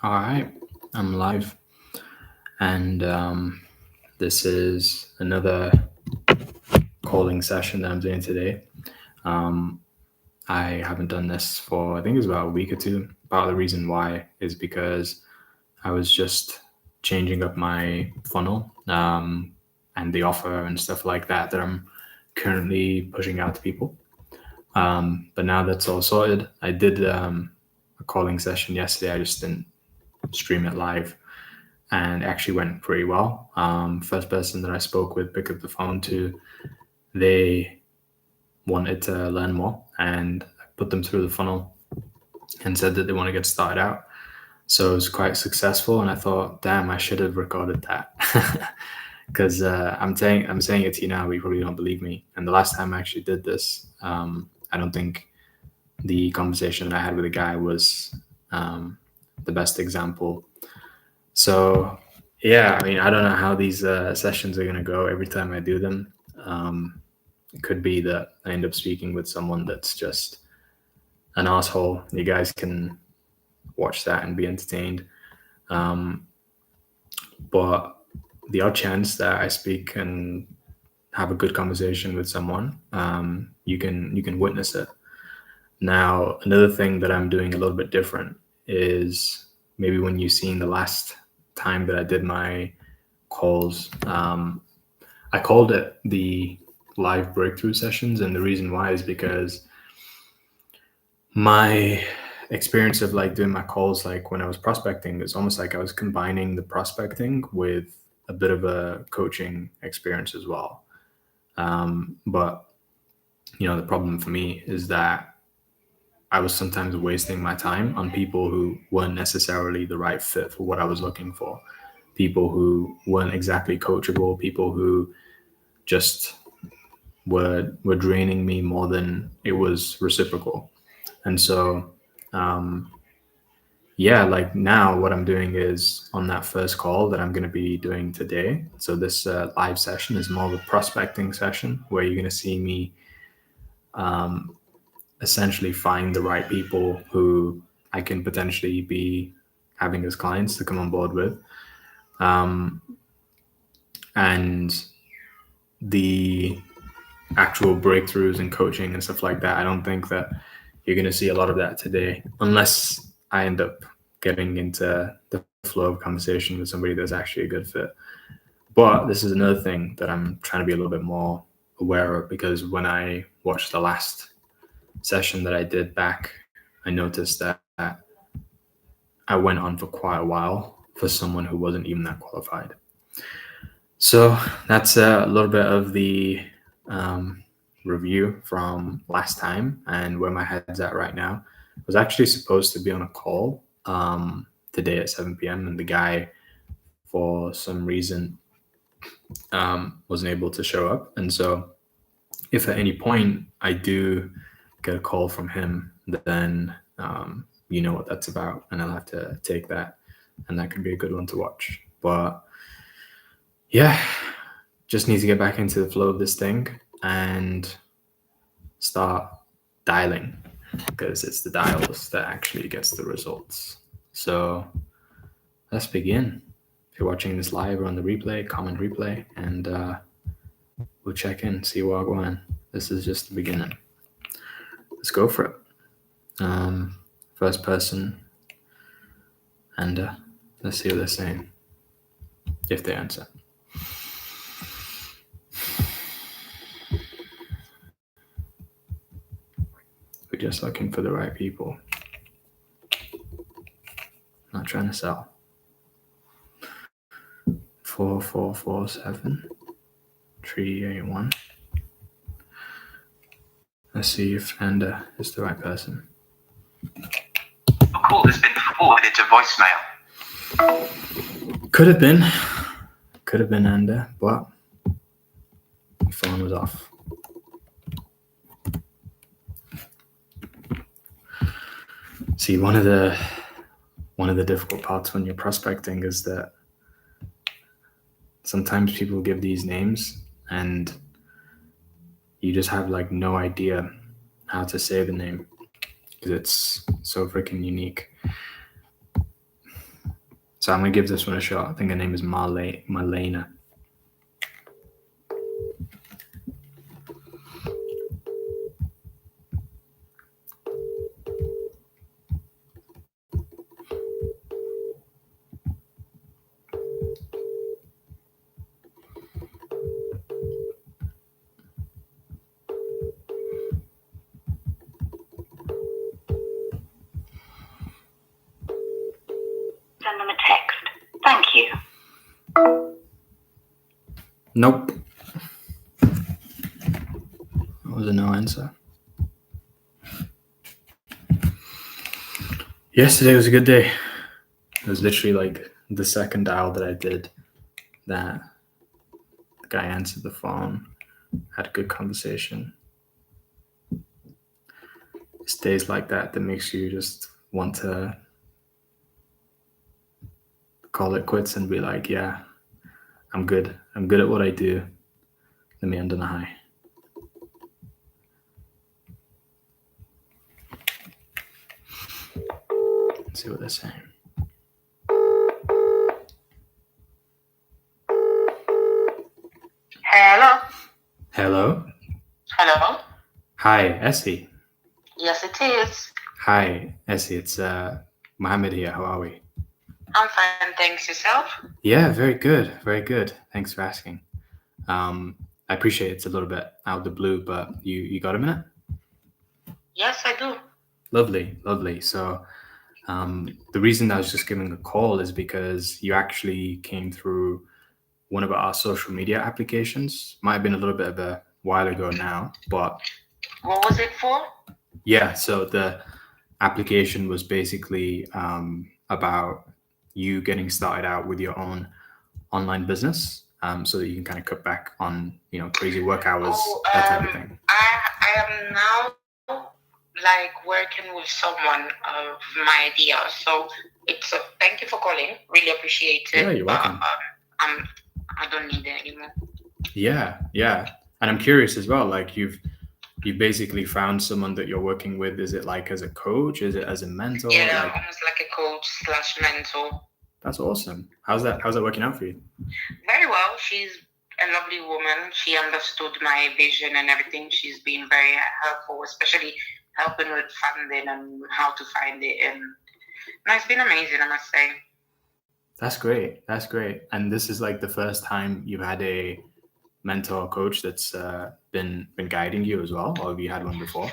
All right, I'm live, and this is another calling session that I'm doing today. Um, I haven't done this for I think it's about a week or two. Part of the reason why is because I was just changing up my funnel and the offer and stuff like that I'm currently pushing out to people. But now that's all sorted. I did a calling session yesterday. I just didn't stream it live and actually went pretty well. First person that I spoke with, picked up the phone to, they wanted to learn more, and I put them through the funnel and said that they want to get started out. So it was quite successful, and I thought, damn, I should have recorded that because I'm saying it to you now, but you probably don't believe me. And the last time I actually did this, I don't think the conversation that I had with the guy was the best example. So yeah, I mean, I don't know how these sessions are going to go every time I do them. It could be that I end up speaking with someone that's just an asshole. You guys can watch that and be entertained. Um, but the odd chance that I speak and have a good conversation with someone, you can witness it. Now, another thing that I'm doing a little bit different is maybe when you've seen the last time that I did my calls, I called it the live breakthrough sessions. And the reason why is because my experience of like doing my calls, like when I was prospecting, it's almost like I was combining the prospecting with a bit of a coaching experience as well. But the problem for me is that I was sometimes wasting my time on people who weren't necessarily the right fit for what I was looking for. People who weren't exactly coachable, people who just were draining me more than it was reciprocal. And so yeah, like now what I'm doing is on that first call that I'm going to be doing today. So this live session is more of a prospecting session where you're going to see me essentially find the right people who I can potentially be having as clients to come on board with. And the actual breakthroughs and coaching and stuff like that, I don't think that you're going to see a lot of that today unless I end up getting into the flow of conversation with somebody that's actually a good fit. But this is another thing that I'm trying to be a little bit more aware of, because when I watched the last session that I did back, I noticed that I went on for quite a while for someone who wasn't even that qualified. So that's a little bit of the review from last time and where my head's at right now. I was actually supposed to be on a call today at 7 p.m. and the guy, for some reason, wasn't able to show up. And so if at any point I do get a call from him, then you know what that's about, and I'll have to take that, and that could be a good one to watch. But yeah, just need to get back into the flow of this thing and start dialing, because it's the dials that actually gets the results. So let's begin. If you're watching this live or on the replay, comment replay, and we'll check in, see where we're going. This is just the beginning. Let's go for it. First person, and let's see what they're saying, if they answer. We're just looking for the right people. Not trying to sell. 4447 381. Let's see if Anda is the right person. A call has been forwarded to voicemail. Could have been Anda, but the phone was off. See, one of the difficult parts when you're prospecting is that sometimes people give these names and you just have like no idea how to say the name because it's so freaking unique. So I'm gonna give this one a shot. I think her name is Marlena. Send them a text. Thank you. Nope. That was a no answer. Yesterday was a good day. It was literally like the second dial that I did that the guy answered the phone, had a good conversation. It's days like that that makes you just want to call it quits and be like, yeah, I'm good. I'm good at what I do. Let me end on a high. Let's see what they're saying. Hello. Hello. Hello. Hi, Essie. Yes, it is. Hi, Essie. It's Mohammed here. How are we? I'm fine, thanks. Yourself? Yeah, very good. Very good. Thanks for asking. I appreciate it's a little bit out of the blue, but you got a minute? Yes, I do. Lovely, lovely. So the reason I was just giving a call is because you actually came through one of our social media applications. Might have been a little bit of a while ago now, but What was it for? yeah, so the application was basically about you getting started out with your own online business, so that you can kind of cut back on, crazy work hours, that type of thing. I am now like working with someone of my idea. So it's thank you for calling. Really appreciate it. Yeah, you're welcome. I don't need it anymore. Yeah. And I'm curious as well, like you've basically found someone that you're working with. Is it like as a coach? Is it as a mentor? Yeah, Like, almost like a coach / mentor. that's awesome. How's that working out for you? Very well. She's a lovely woman. She understood my vision and everything. She's been very helpful, especially helping with funding and how to find it. And no, it's been amazing, I must say. That's great. And this is like the first time you've had a mentor or coach that's been guiding you as well, or have you had one before?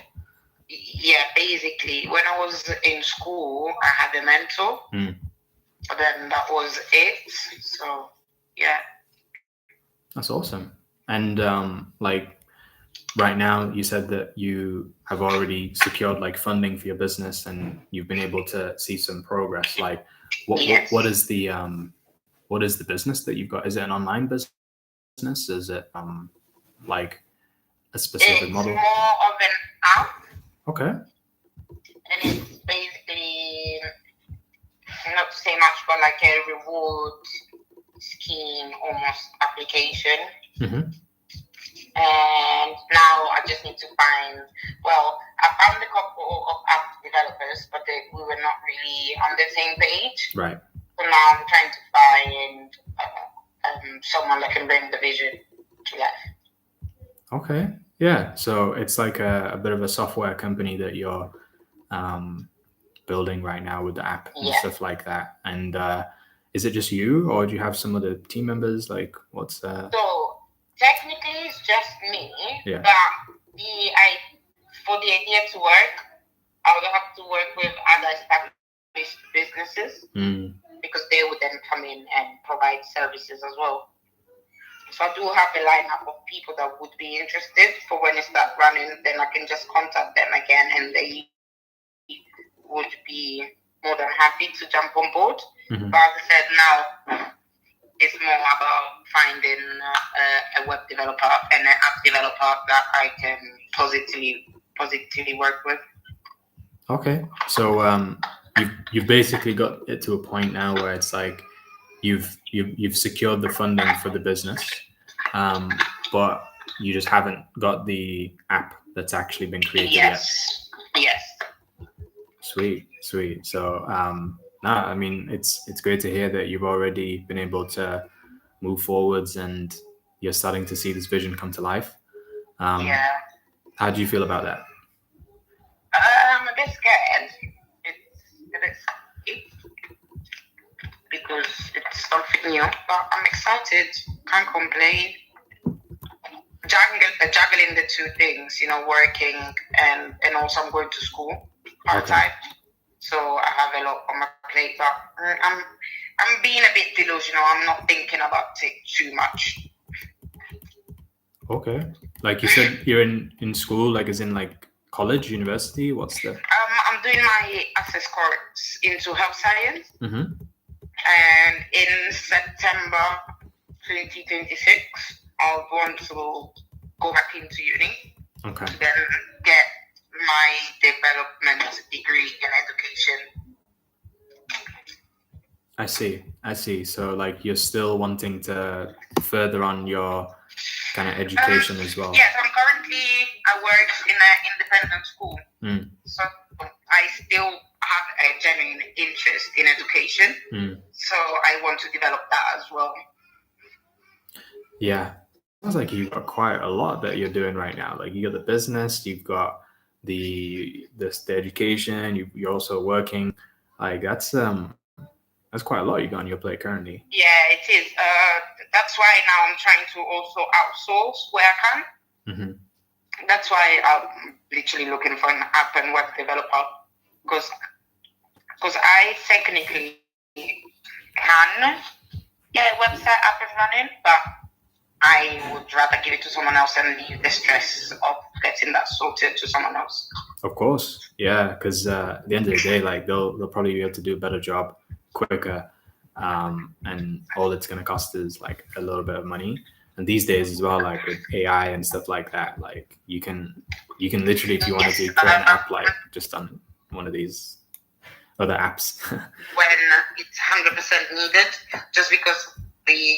Yeah, basically, when I was in school, I had a mentor. But then that was it. So yeah. That's awesome. And like right now, you said that you have already secured like funding for your business, and you've been able to see some progress. Like, what is the business that you've got? Is it an online business? Is it like a specific model? It's more of an app. Okay. And it's basically, not to say much, but like a reward scheme almost application. Mm-hmm. And now I just need to find, I found a couple of app developers, but we were not really on the same page. Right. So now I'm trying to find someone that can bring the vision to life. Okay. Yeah. So it's like a bit of a software company that you're building right now with the app and stuff like that. And is it just you, or do you have some other team members? Like, what's So technically, it's just me. Yeah. But for the idea to work, I would have to work with other established businesses because they would then come in and provide services as well. So I do have a lineup of people that would be interested for when it starts running. Then I can just contact them again, and they would be more than happy to jump on board. Mm-hmm. But as I said, now it's more about finding a web developer and an app developer that I can positively work with. Okay, so you've basically got it to a point now where it's like you've secured the funding for the business, but you just haven't got the app that's actually been created yet. Yes. Sweet. So I mean, it's great to hear that you've already been able to move forwards and you're starting to see this vision come to life. Yeah. How do you feel about that? I'm a bit scared. It's a bit scary because it's something new, but I'm excited. Can't complain. Juggling the two things, working and also I'm going to school part-time. So I have a lot on my plate, but I'm being a bit delusional. I'm not thinking about it too much. Okay. Like you said, you're in school, like as in like college, university? What's the... I'm doing my access course into health science. Mm-hmm. And in September 2026, I'll want to go back into uni. Okay. To then get my development degree in education. I see. So like you're still wanting to further on your kind of education as well? Yes, I work in an independent school. So I still have a genuine interest in education. So I want to develop that as well. Yeah. Sounds like you've got quite a lot that you're doing right now. Like you got the business, you've got the education, you're also working. Like that's quite a lot you got on your plate currently. Yeah, it is. That's why now I'm trying to also outsource where I can. Mm-hmm. That's why I'm literally looking for an app and web developer because I technically can get a website up and running, but I would rather give it to someone else and leave the stress of getting that sorted to someone else. Of course, yeah, because at the end of the day, like they'll probably be able to do a better job quicker, and all it's going to cost is like a little bit of money. And these days as well, like with AI and stuff like that, like you can literally, if you wanted to create an app like just on one of these other apps when it's 100% needed, just because the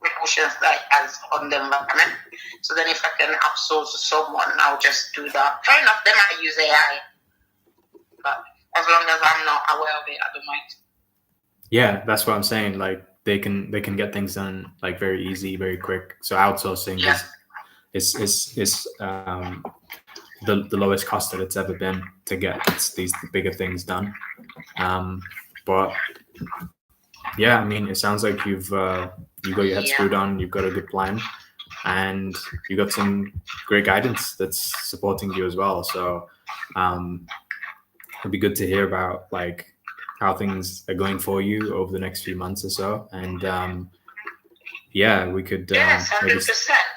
precautions that has on the environment. So then if I can outsource to someone, I'll just do that. Fair enough, they might use AI, but as long as I'm not aware of it, I don't mind. Yeah, that's what I'm saying. Like they can get things done like very easy, very quick. So outsourcing is the lowest cost that it's ever been to get these bigger things done. But yeah, I mean, it sounds like you've got your head screwed on, you've got a good plan, and you got some great guidance that's supporting you as well. So it'd be good to hear about like how things are going for you over the next few months or so. And we could maybe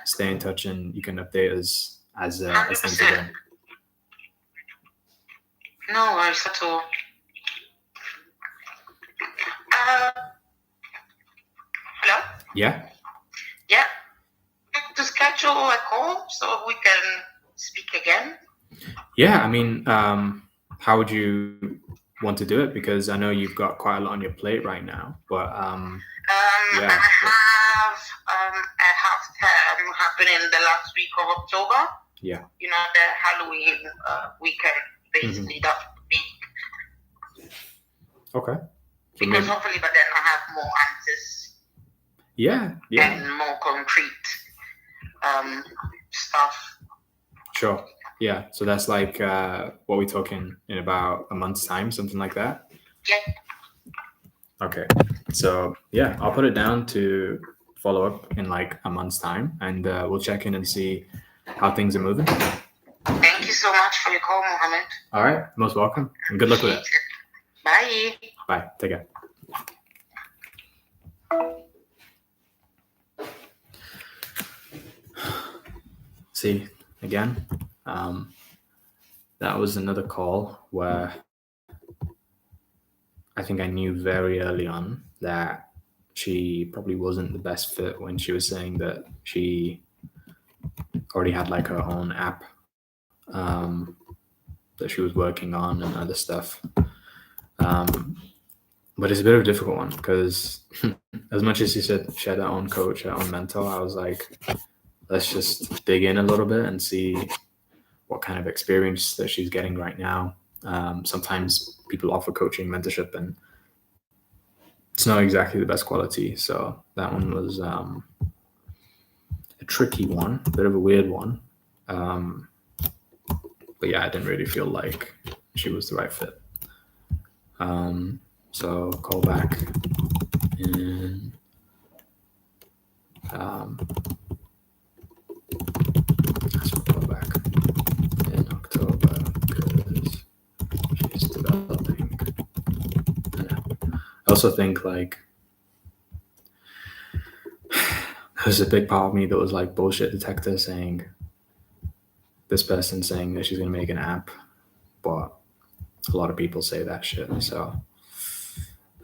stay in touch and you can update us as things are going. No worries at all. Hello? Yeah? Yeah. To schedule a call so we can speak again? Yeah, I mean, how would you want to do it? Because I know you've got quite a lot on your plate right now, but I have a half term happening the last week of October. Yeah. You know, the Halloween weekend, basically that week. Okay. So because hopefully by then I have more answers. Yeah. And more concrete stuff. Sure. Yeah. So that's like what we're talking in about a month's time, something like that? Yeah. Okay. So yeah, I'll put it down to follow up in like a month's time, and we'll check in and see how things are moving. Thank you so much for your call, Mohammed. All right. Most welcome. And good luck with it. Bye. Bye. Take care. See, again, that was another call where I think I knew very early on that she probably wasn't the best fit when she was saying that she already had like her own app that she was working on and other stuff. But it's a bit of a difficult one because as much as she said she had her own coach, her own mentor, I was like, let's just dig in a little bit and see what kind of experience that she's getting right now. Sometimes people offer coaching, mentorship, and it's not exactly the best quality. So that one was a tricky one, a bit of a weird one. But yeah, I didn't really feel like she was the right fit. So call back in call back in October because she's developing an app. I also think like there's a big part of me that was like bullshit detector saying this person saying that she's gonna make an app, but a lot of people say that shit, so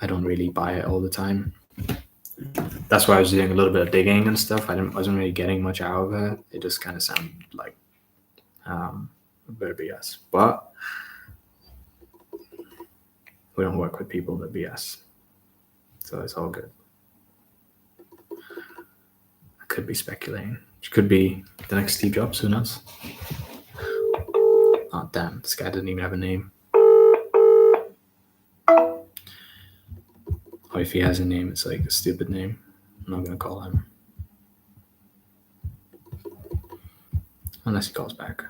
I don't really buy it all the time. That's why I was doing a little bit of digging and stuff. Wasn't really getting much out of it. It just kind of sounded like a bit of BS. But we don't work with people that BS, so it's all good. I could be speculating. She could be the next Steve Jobs. Who knows? Oh damn! This guy doesn't even have a name. Or if he has a name, it's like a stupid name. I'm not gonna call him. Unless he calls back.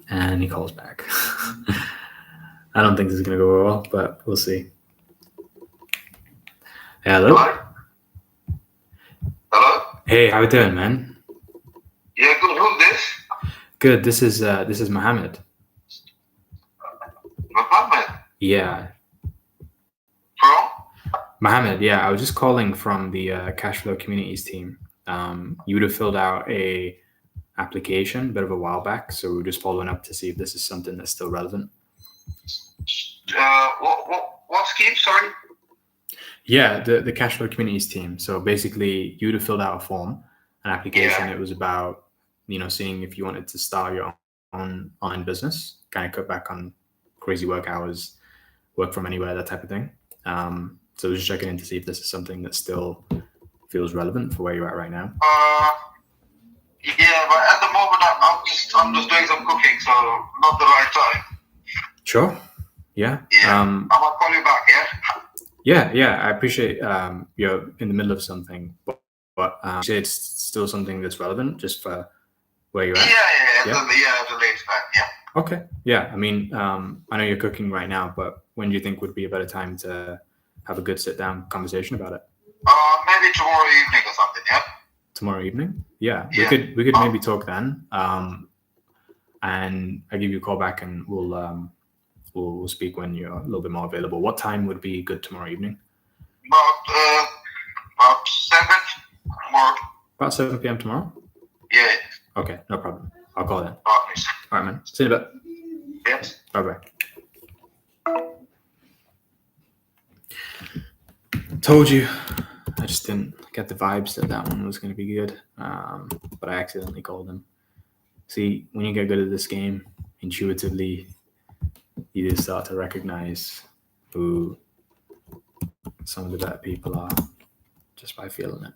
And he calls back. I don't think this is gonna go well, but we'll see. Hey, hello? Hello? Hey, how you doing, man? Yeah, good. Who's this? Good. This is Mohammed. Mohammed? Yeah. From? Mohammed, yeah. I was just calling from the Cashflow Communities team. You would have filled out a application a bit of a while back, so we're just following up to see if this is something that's still relevant. What scheme? Sorry. Yeah, the Cashflow Communities team. So basically, you would have filled out a form, an application. Yeah. It was about seeing if you wanted to start your own online business, kind of cut back on crazy work hours, work from anywhere, that type of thing. So just checking in to see if this is something that still feels relevant for where you're at right now. Yeah, but at the moment I'm just doing some cooking, so not the right time. Sure. Yeah. I might call you back. Yeah. Yeah. I appreciate you're in the middle of something, but it's still something that's relevant just for where you're at. Yeah. At the latest time. Yeah. Okay. Yeah. I mean, I know you're cooking right now, but when do you think would be a better time to have a good sit-down conversation about it? Maybe tomorrow evening or something. Yeah. Tomorrow evening? Yeah. We could maybe talk then. And I give you a call back, and we'll speak when you're a little bit more available. What time would be good tomorrow evening? About 7 tomorrow. About 7 p.m. tomorrow? Yeah. Okay, no problem. I'll call then. All right, man. See you in a bit. Yes. Bye-bye. Told you. I just didn't get the vibes that one was going to be good. But I accidentally called him. See, when you get good at this game, intuitively, you just start to recognize who some of the better people are just by feeling it.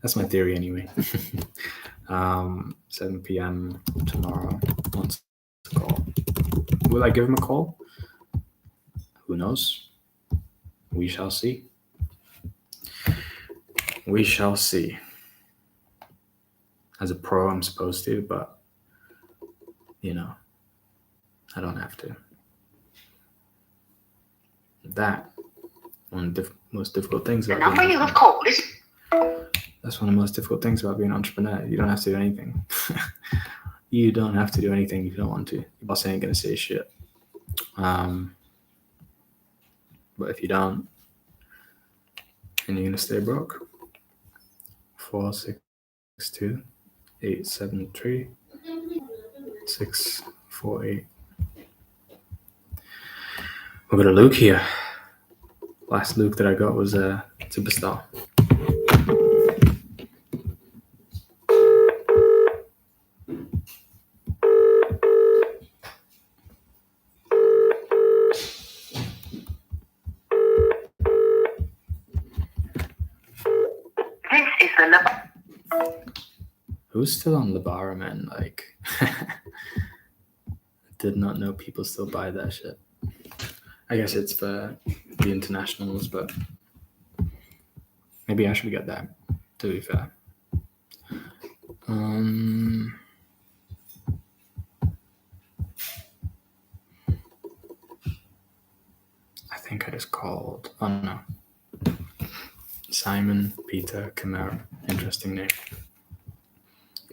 That's my theory anyway. 7 p.m. tomorrow. Wants to call. Will I give him a call? Who knows? We shall see. We shall see. As a pro, I'm supposed to, but I don't have to. That one of the most difficult things about the number you have called is. That's one of the most difficult things about being an entrepreneur. You don't have to do anything. You don't have to do anything if you don't want to. Your boss ain't gonna say shit. But if you don't, then you're gonna stay broke. 462-873-648. We got a Luke here. Last Luke that I got was a superstar. Who's still on the bar, man? Like, did not know people still buy that shit. I guess it's for the internationals, but maybe I should get that, to be fair. I think I just called, oh no, Simon Peter Camara. Interesting name.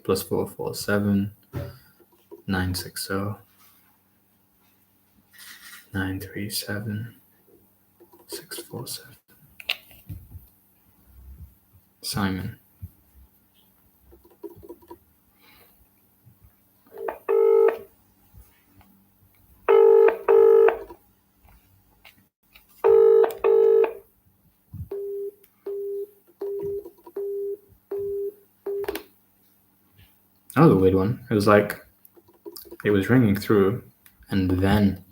+447 960 937 647. Simon. That was a weird one. It was like, it was ringing through, and then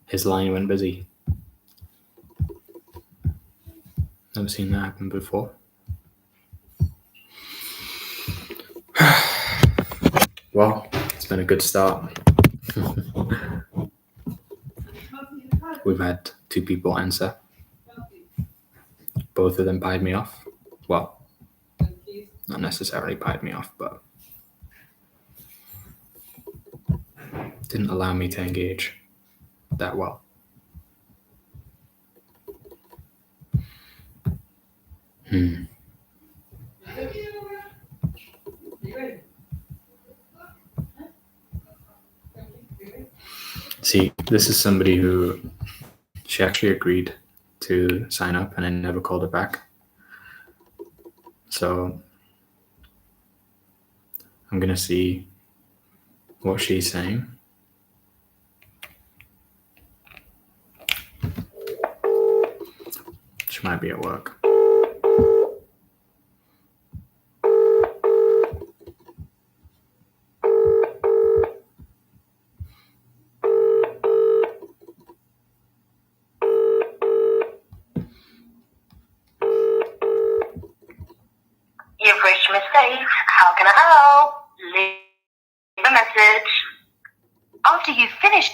his line went busy. Never seen that happen before. Well, it's been a good start. We've had 2 people answer. Both of them pied me off. Well, not necessarily pied me off, but didn't allow me to engage that well. See, this is somebody who, she actually agreed to sign up and I never called her back. So I'm going to see what she's saying. She might be at work. You've reached Miss Dave. How can I help? Leave a message. After you've finished.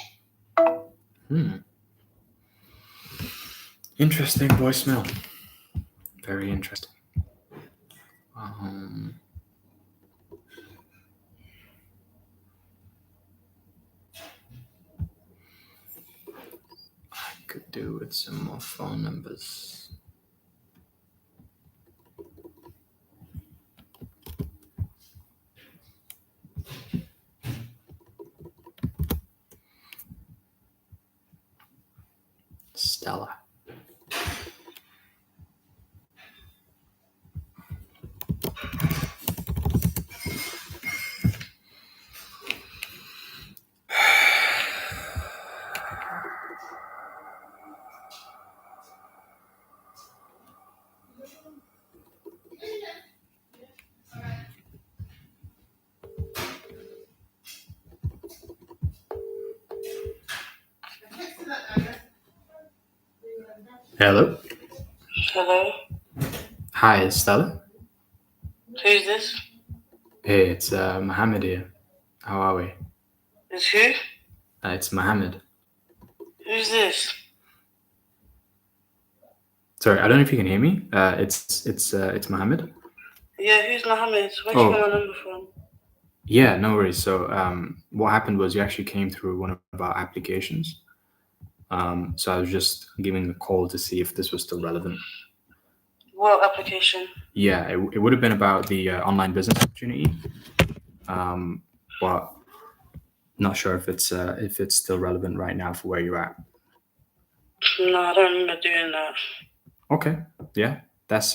Interesting voicemail. Very interesting. I could do with some more phone numbers. Stella. Hello. Hello. Hi, it's Stella. Who's this? Hey, it's Mohammed here. How are we? It's who? It's Mohammed. Who's this? Sorry, I don't know if you can hear me. It's Mohammed. Yeah, who's Mohammed? Where'd you get my number from? Yeah, no worries. So what happened was you actually came through one of our applications. So I was just giving a call to see if this was still relevant. What application? Yeah, it would have been about the online business opportunity, but not sure if it's still relevant right now for where you're at. No, I don't remember doing that. Okay, yeah, that's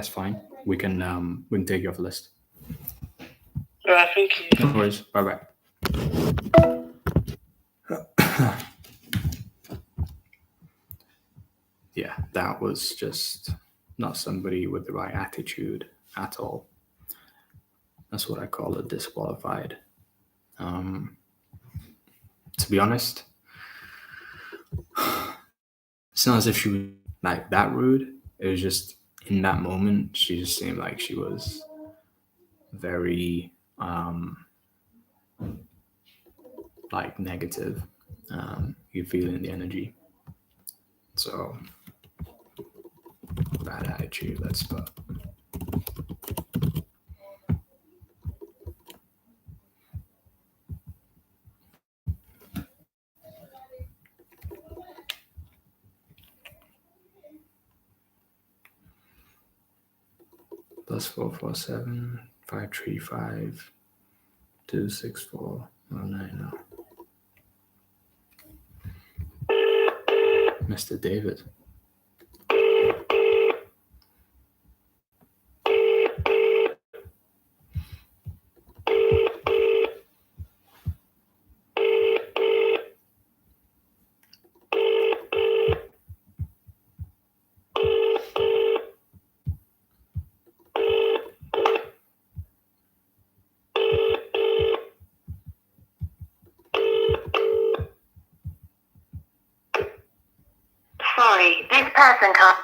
fine. We can take you off the list. All right, thank you. No worries. Bye bye. Yeah, that was just not somebody with the right attitude at all. That's what I call a disqualified. To be honest, it's not as if she was like that rude. It was just in that moment, she just seemed like she was very like negative. You feel in the energy. So bad attitude, let's put. +447 535 264 090. Mr. David. Sorry, this person can't.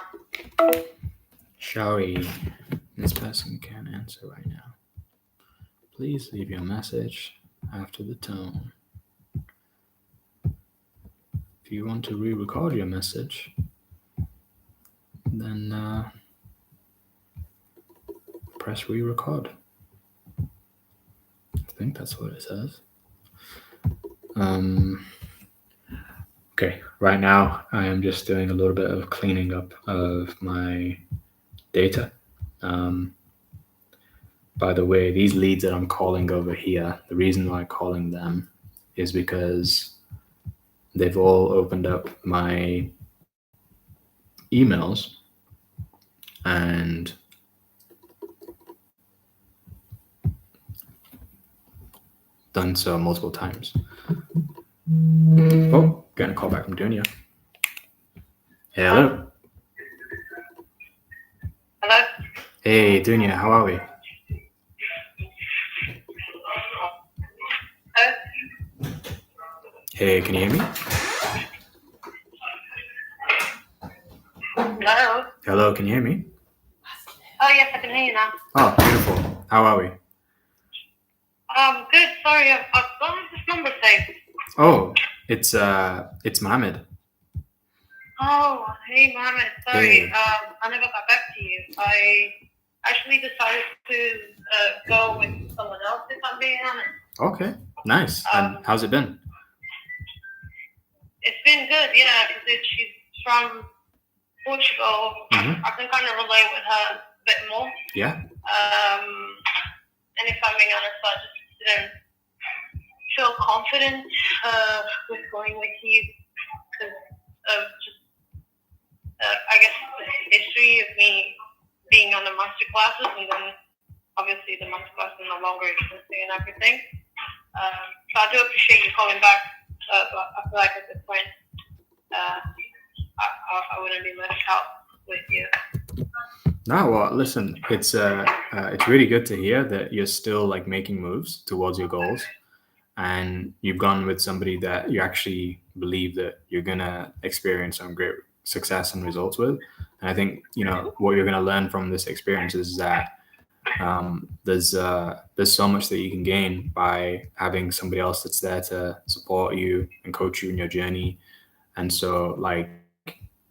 Sorry, this person can't answer right now. Please leave your message after the tone. If you want to re-record your message, then press re-record. I think that's what it says. Okay, right now I am just doing a little bit of cleaning up of my data. By the way, these leads that I'm calling over here, the reason why I'm calling them is because they've all opened up my emails and done so multiple times. Oh, getting a call back from Dunya. Hello. Hello? Hey, Dunya, how are we? Hey, can you hear me? Hello? Hello, can you hear me? Oh, yes, I can hear you now. Oh, beautiful. How are we? Good. Sorry, I've got this number saved. Oh, it's Mohammed. Oh, hey, Mohammed. Sorry, Hey. I never got back to you. I actually decided to go with someone else, if I'm being honest. Okay, nice. And how's it been? It's been good, yeah, because she's from Portugal. Mhm. I can kind of relate with her a bit more. Yeah. And if I'm being honest, I just didn't feel confident with going with you because of just, I guess, the history of me being on the master classes, and then obviously the master class is no longer existing and everything. So I do appreciate you calling back, but I feel like at this point, I wouldn't be left out with you. No, well, listen, it's really good to hear that you're still like making moves towards your goals, and you've gone with somebody that you actually believe that you're gonna experience some great success and results with. And I think what you're gonna learn from this experience is that there's so much that you can gain by having somebody else that's there to support you and coach you in your journey. And so, like,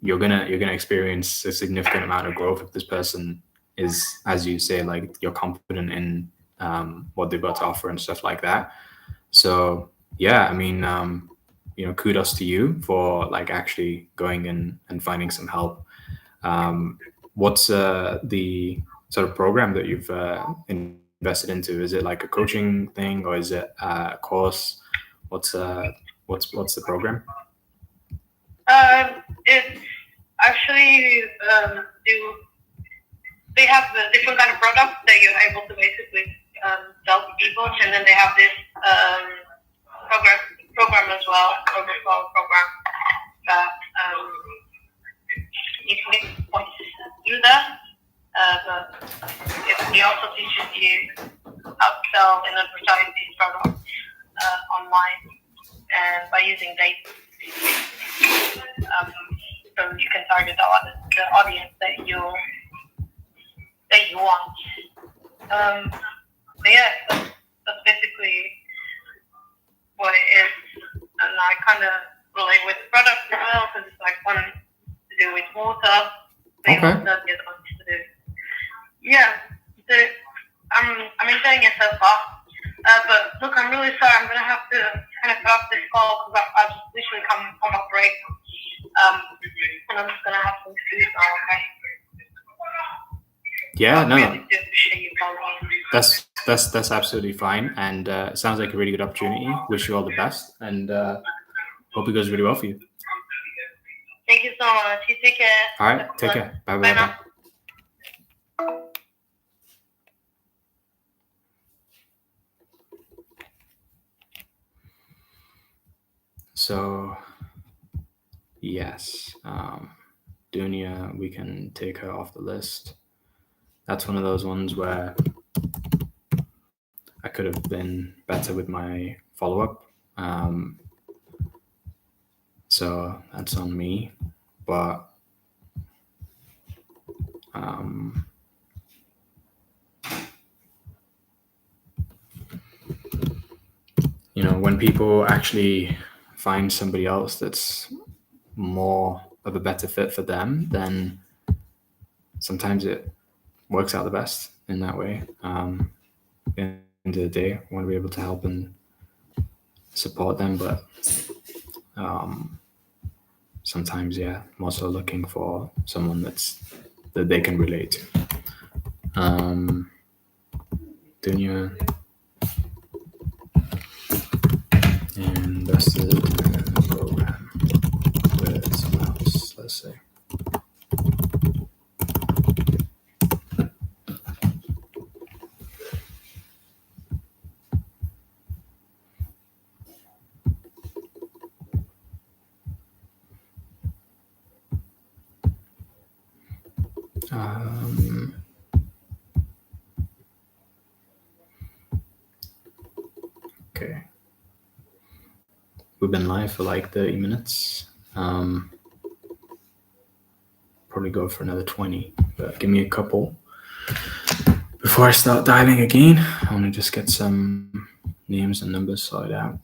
you're gonna experience a significant amount of growth if this person is, as you say, like, you're confident in what they've got to offer and stuff like that. So yeah, I mean, kudos to you for like actually going in and finding some help. What's the sort of program that you've invested into? Is it like a coaching thing, or is it a course? What's the program? It's actually they have the different kind of products that you're able to basically sell to people, and then they have this program as well, overflow program that you can get points through that. But it also teaches you how to sell and advertise these products online, and by using data. So you can target the audience that you want. But yeah, that's basically what it is, and I kind of relate with the product as well because it's like one to do with water, plain Okay. water, the other one to do. Yeah, I'm enjoying it so far. But look, I'm really sorry. I'm gonna have to kind of cut off this call because I've just literally come on a break. And I'm just gonna have some food now. Okay. Yeah, I no, really do appreciate you calling in. that's absolutely fine, and it sounds like a really good opportunity. Wish you all the best, and hope it goes really well for you. Thank you so much. You take care. All right, take care. Bye Bye bye. now. So, yes, Dunya, we can take her off the list. That's one of those ones where I could have been better with my follow-up. So that's on me. But when people actually find somebody else that's more of a better fit for them, then sometimes it works out the best in that way. At the end of the day, I want to be able to help and support them, but sometimes, yeah, I'm also looking for someone that they can relate to. Dunya invested in a program with someone else, let's say. Okay. We've been live for like 30 minutes. Probably go for another 20, but give me a couple. Before I start dialing again, I want to just get some names and numbers sorted out.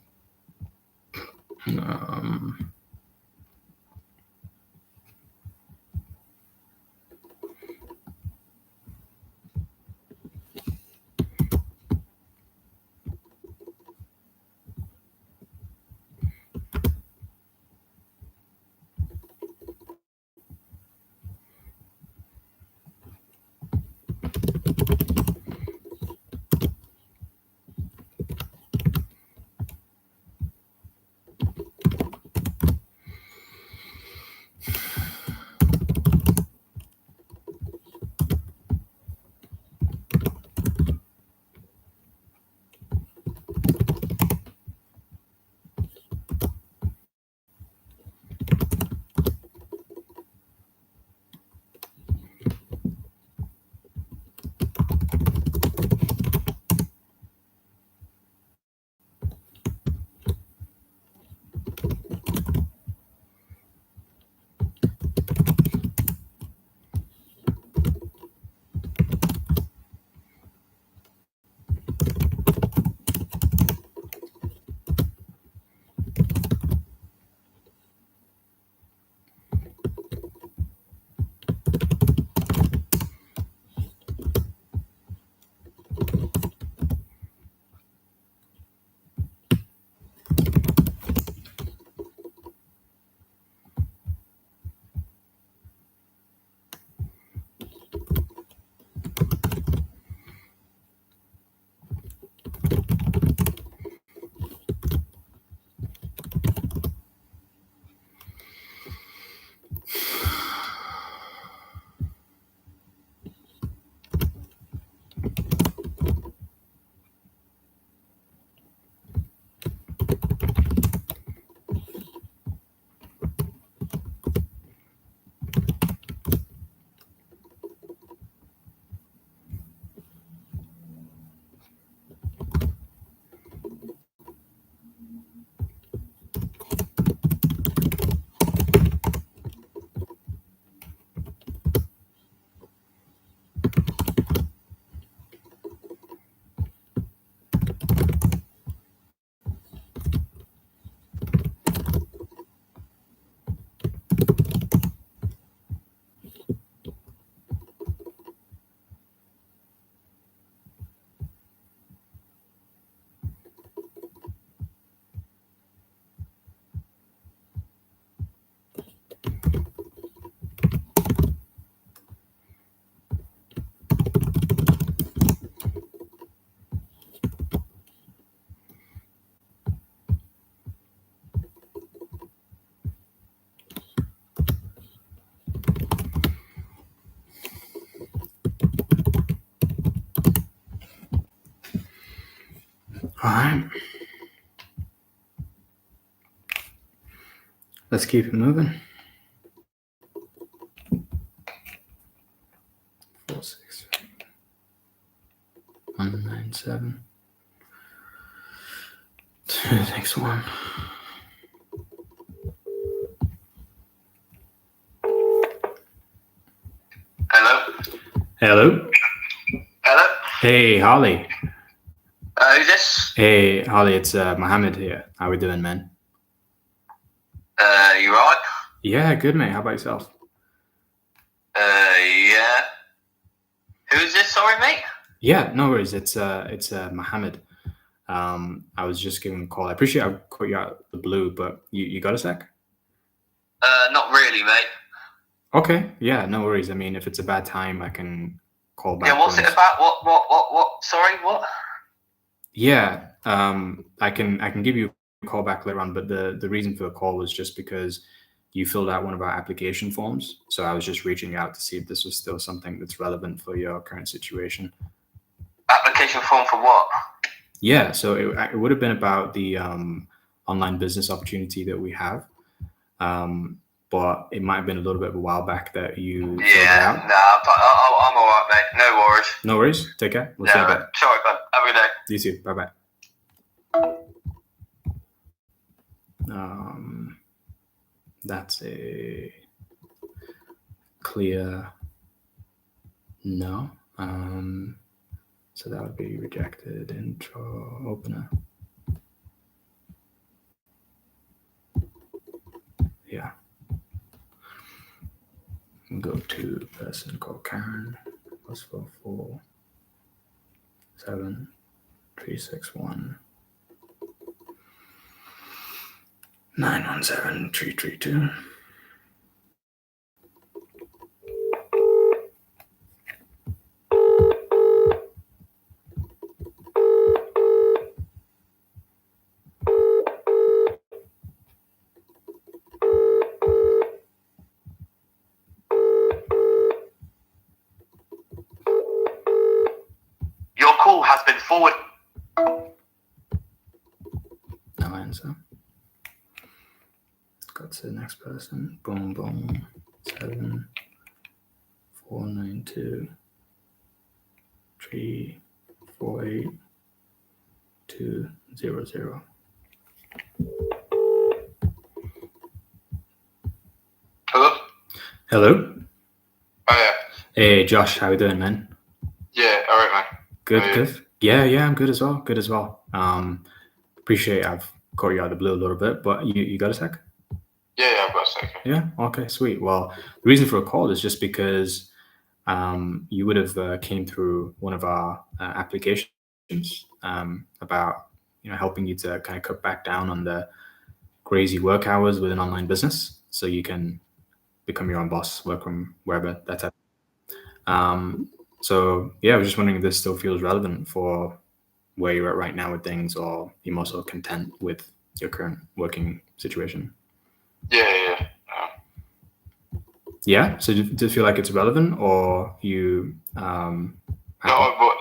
Let's keep it moving. 467 197 261. Hello? Hello. Hello? Hey, Holly. Who's this? Hey, Holly. It's Mohammed here. How we doing, man? You right? Yeah, good, mate. How about yourself? Yeah. Who's this, sorry, mate? Yeah, no worries. It's Mohammed. I was just giving a call. I appreciate I caught you out of the blue, but you got a sec? Not really, mate. Okay. Yeah, no worries. I mean, if it's a bad time, I can call back. Yeah, what's it about? What? Sorry, what? Yeah, I can give you a call back later on, but the reason for the call was just because you filled out one of our application forms. So I was just reaching out to see if this was still something that's relevant for your current situation. Application form for what? Yeah, so it would have been about the online business opportunity that we have. But it might have been a little bit of a while back that you filled it out. I'm all right, mate. No worries. No worries. Take care. We'll see you Right. Sorry, bud. Have a good day. You too. Bye-bye. That's a clear no. So that would be rejected. Intro opener. Yeah. Go to person called Karen. +44 7 361 917 332. Your call has been forwarded. No answer. Go to the next person. Boom, boom. 7 492 348 200. Hello? Hello. Oh, yeah. Hey, Josh. How you doing, man? Yeah, all right, man. Good, How are you? good. Yeah, I'm good as well. Good as well. Appreciate I've caught you out of the blue a little bit, but you got a sec? Yeah, I've got a second. Yeah. Okay. Sweet. Well, the reason for a call is just because you would have came through one of our applications about helping you to kind of cut back down on the crazy work hours with an online business, so you can become your own boss, work from wherever. That's it. So yeah, I was just wondering if this still feels relevant for where you're at right now with things, or you're more so content with your current working situation. Yeah. Yeah. So do you feel like it's relevant, or you? No, but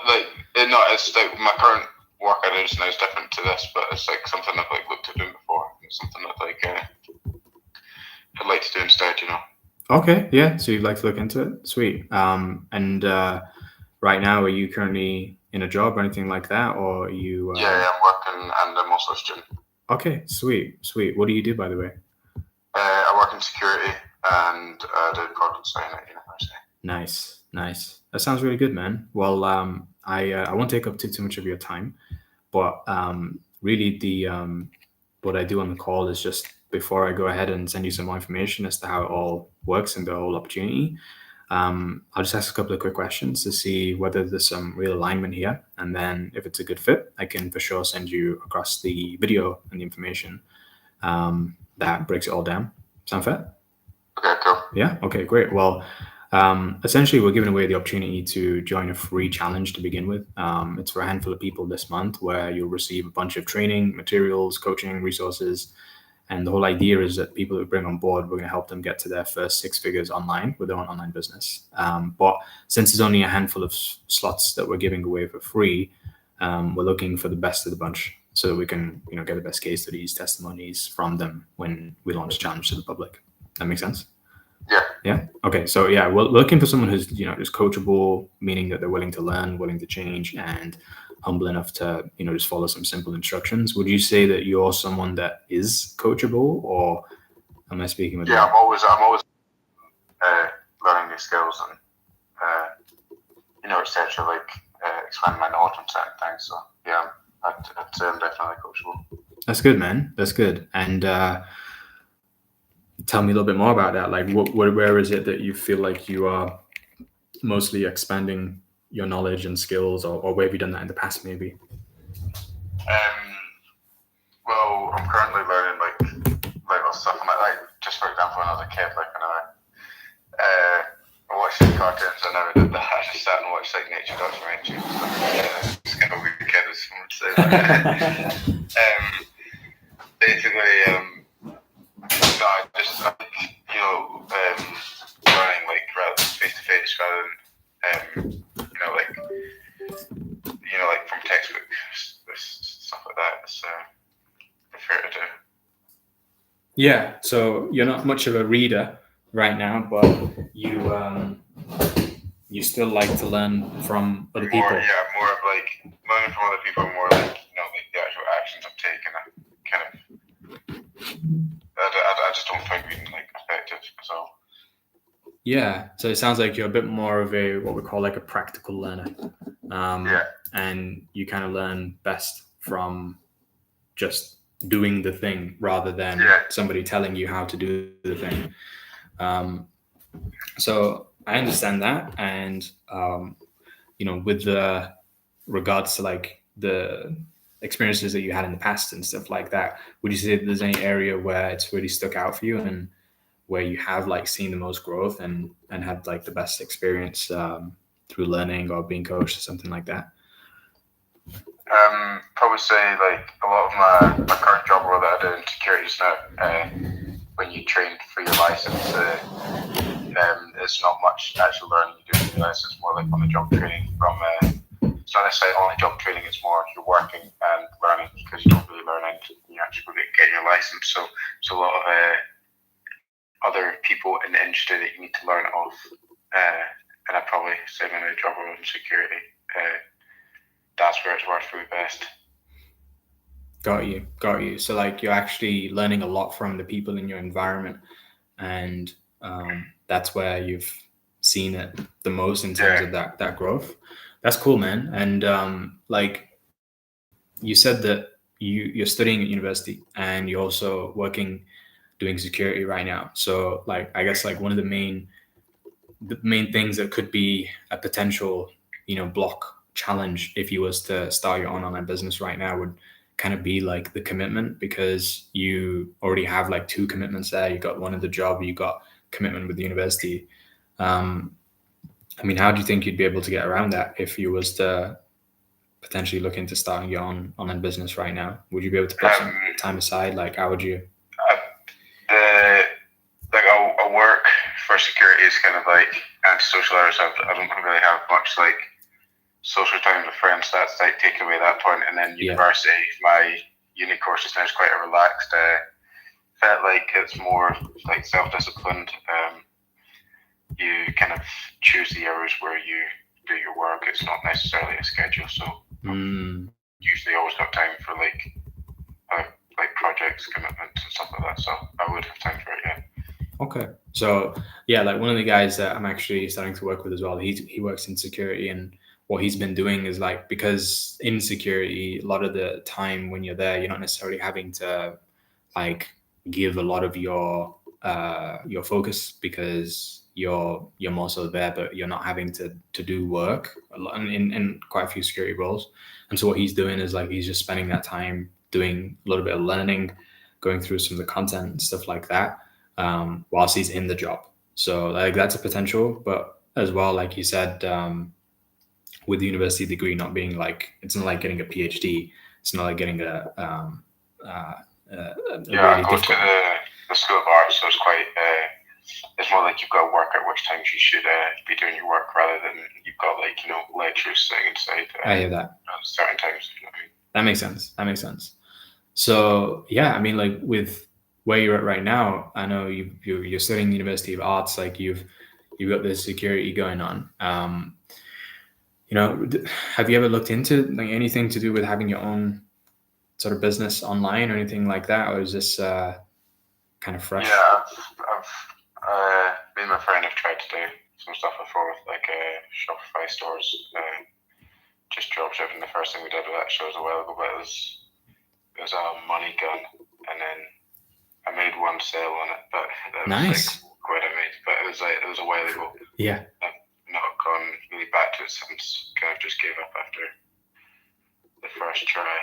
it's like my current work I do just now is different to this, but it's like something I've like looked at doing before. It's something that I'd like to do instead, Okay. Yeah. So you'd like to look into it. Sweet. And right now, are you currently in a job or anything like that, or are you? Yeah, I'm working and I'm also a student. Okay. Sweet. What do you do, by the way? I work in security and do product design at university. Nice. That sounds really good, man. Well, I won't take up too much of your time, but really the what I do on the call is just before I go ahead and send you some more information as to how it all works and the whole opportunity. I'll just ask a couple of quick questions to see whether there's some real alignment here, and then if it's a good fit, I can for sure send you across the video and the information that breaks it all down. Sound fair? Okay, cool. Yeah. Okay, great. Well, essentially, we're giving away the opportunity to join a free challenge to begin with. It's for a handful of people this month, where you'll receive a bunch of training, materials, coaching, resources. And the whole idea is that people who bring on board, we're going to help them get to their first 6 figures online with their own online business. But since there's only a handful of slots that we're giving away for free, we're looking for the best of the bunch. so that we can, get the best case studies, testimonies from them when we launch Challenge to the public. That makes sense? Yeah. Yeah. Okay. So yeah, we're looking for someone who's, just coachable, meaning that they're willing to learn, willing to change, and humble enough to, just follow some simple instructions. Would you say that you're someone that is coachable, or am I speaking with? Yeah, I'm always learning new skills and etc. Like expanding my knowledge on certain things. So yeah, I'd say I'm definitely coachable. That's good, man. That's good. And tell me a little bit more about that. Like, where is it that you feel like you are mostly expanding your knowledge and skills, or where have you done that in the past, maybe? Well, I'm currently learning like stuff. Like just for example, when I was a kid, like I watched some cartoons. I never did that. I just sat and watched like nature documentaries and stuff. It's kind of a weird kid, as someone would say. Basically, no, I just learning like face to face rather than like from textbook stuff like that. It's prefer to do. Yeah. So you're not much of a reader right now, but you still like to learn from other people. More of like learning from other people, more like like the actual actions I'm taking. I just don't find reading like effective. So yeah, so it sounds like you're a bit more of a what we call like a practical learner. And you kind of learn best from just doing the thing rather than somebody telling you how to do the thing. So I understand that, and with the regards to like the experiences that you had in the past and stuff like that, would you say that there's any area where it's really stuck out for you and where you have like seen the most growth and had like the best experience through learning or being coached or something like that? Probably say like a lot of my current job role that I do in securities now, when you train for your license, it's not much actual learning you do for your license. It's more like on the job training from it's not necessarily on the job training, it's more you're working and learning, because you don't really learn until you actually get your license. So a lot of other people in the industry that you need to learn off, and I'd probably say my job role in security, that's where it's worked for me best. Got you. So like you're actually learning a lot from the people in your environment, and that's where you've seen it the most in terms of that growth. That's cool, man. And like you said that you're studying at university and you're also doing security right now. So like I guess like one of the main things that could be a potential block challenge if you was to start your own online business right now would kind of be like the commitment, because you already have like two commitments there. You got one at the job, you got commitment with the university. I mean, how do you think you'd be able to get around that if you was to potentially look into starting your own online business right now? Would you be able to put some time aside? Like, how would you? I'll work for security is kind of like antisocial hours. I don't really have much like social time with friends. That's like taking away that point. And then university, my uni courses now is quite a relaxed. Felt like it's more like self-disciplined. You kind of choose the hours where you do your work. It's not necessarily a schedule. So usually always got time for like projects, commitments and stuff like that. So I would have time for it, yeah. Okay. So yeah, like one of the guys that I'm actually starting to work with as well, he works in security, and what he's been doing is like, because in security, a lot of the time when you're there, you're not necessarily having to like give a lot of your focus, because you're more so there, but you're not having to do work in quite a few security roles. And so what he's doing is like, he's just spending that time doing a little bit of learning, going through some of the content and stuff like that, whilst he's in the job. So like that's a potential, but as well, like you said, with the university degree not being like, it's not like getting a PhD. It's not like getting a really go to the School of Arts, so it's quite. It's more like you've got to work at which times you should be doing your work, rather than you've got like lectures sitting inside. I hear that. At certain times. You know what I mean? That makes sense. So yeah, I mean, like with where you're at right now, I know you're studying University of Arts, like you've got this security going on. Have you ever looked into like anything to do with having your own sort of business online or anything like that, or is this kind of fresh? Yeah, I've me and my friend have tried to do some stuff before with like Shopify stores, just dropshipping. The first thing we did with that show was a while ago, but it was a money gun, and then I made one sale on it, but that was nice. like quite I made, but it was a while ago. Yeah. I've not gone really back to it since. Kind of just gave up after the first try.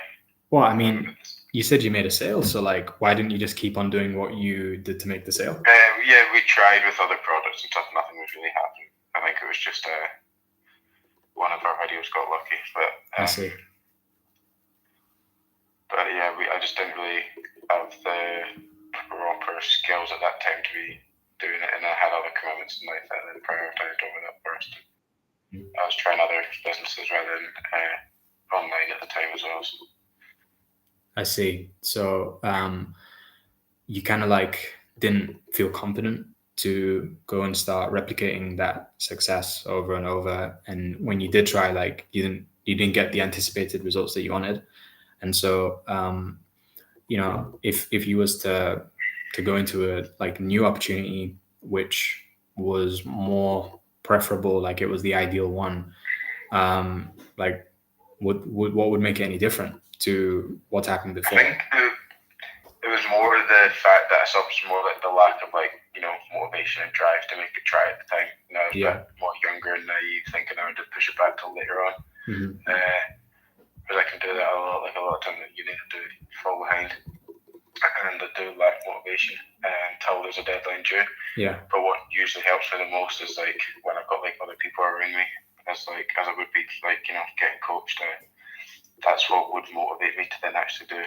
Well, I mean, you said you made a sale, so like, why didn't you just keep on doing what you did to make the sale? Yeah, we tried with other products and stuff. Nothing was really happening. I think it was just one of our videos got lucky, but I see. But yeah, I just didn't really have the proper skills at that time to be doing it, and I had other commitments in life that I then prioritized over that first. I was trying other businesses rather than online at the time as well. So. I see. So you kind of like didn't feel confident to go and start replicating that success over and over, and when you did try, like you didn't get the anticipated results that you wanted, and so if you was to go into a like new opportunity which was more preferable, like it was the ideal one, like what would make it any different to what's happened before? I think it was more the fact that I saw more like the lack of like motivation and drive to make it try at the time. I was a bit more younger and naive, thinking I would just push it back till later on. Mm-hmm. But I can do that a lot. Like a lot of time that you need to fall behind, and I do lack motivation until there's a deadline due. Yeah. But what usually helps me the most is like when I've got like other people around me, as I would be like getting coached. That's what would motivate me to then actually do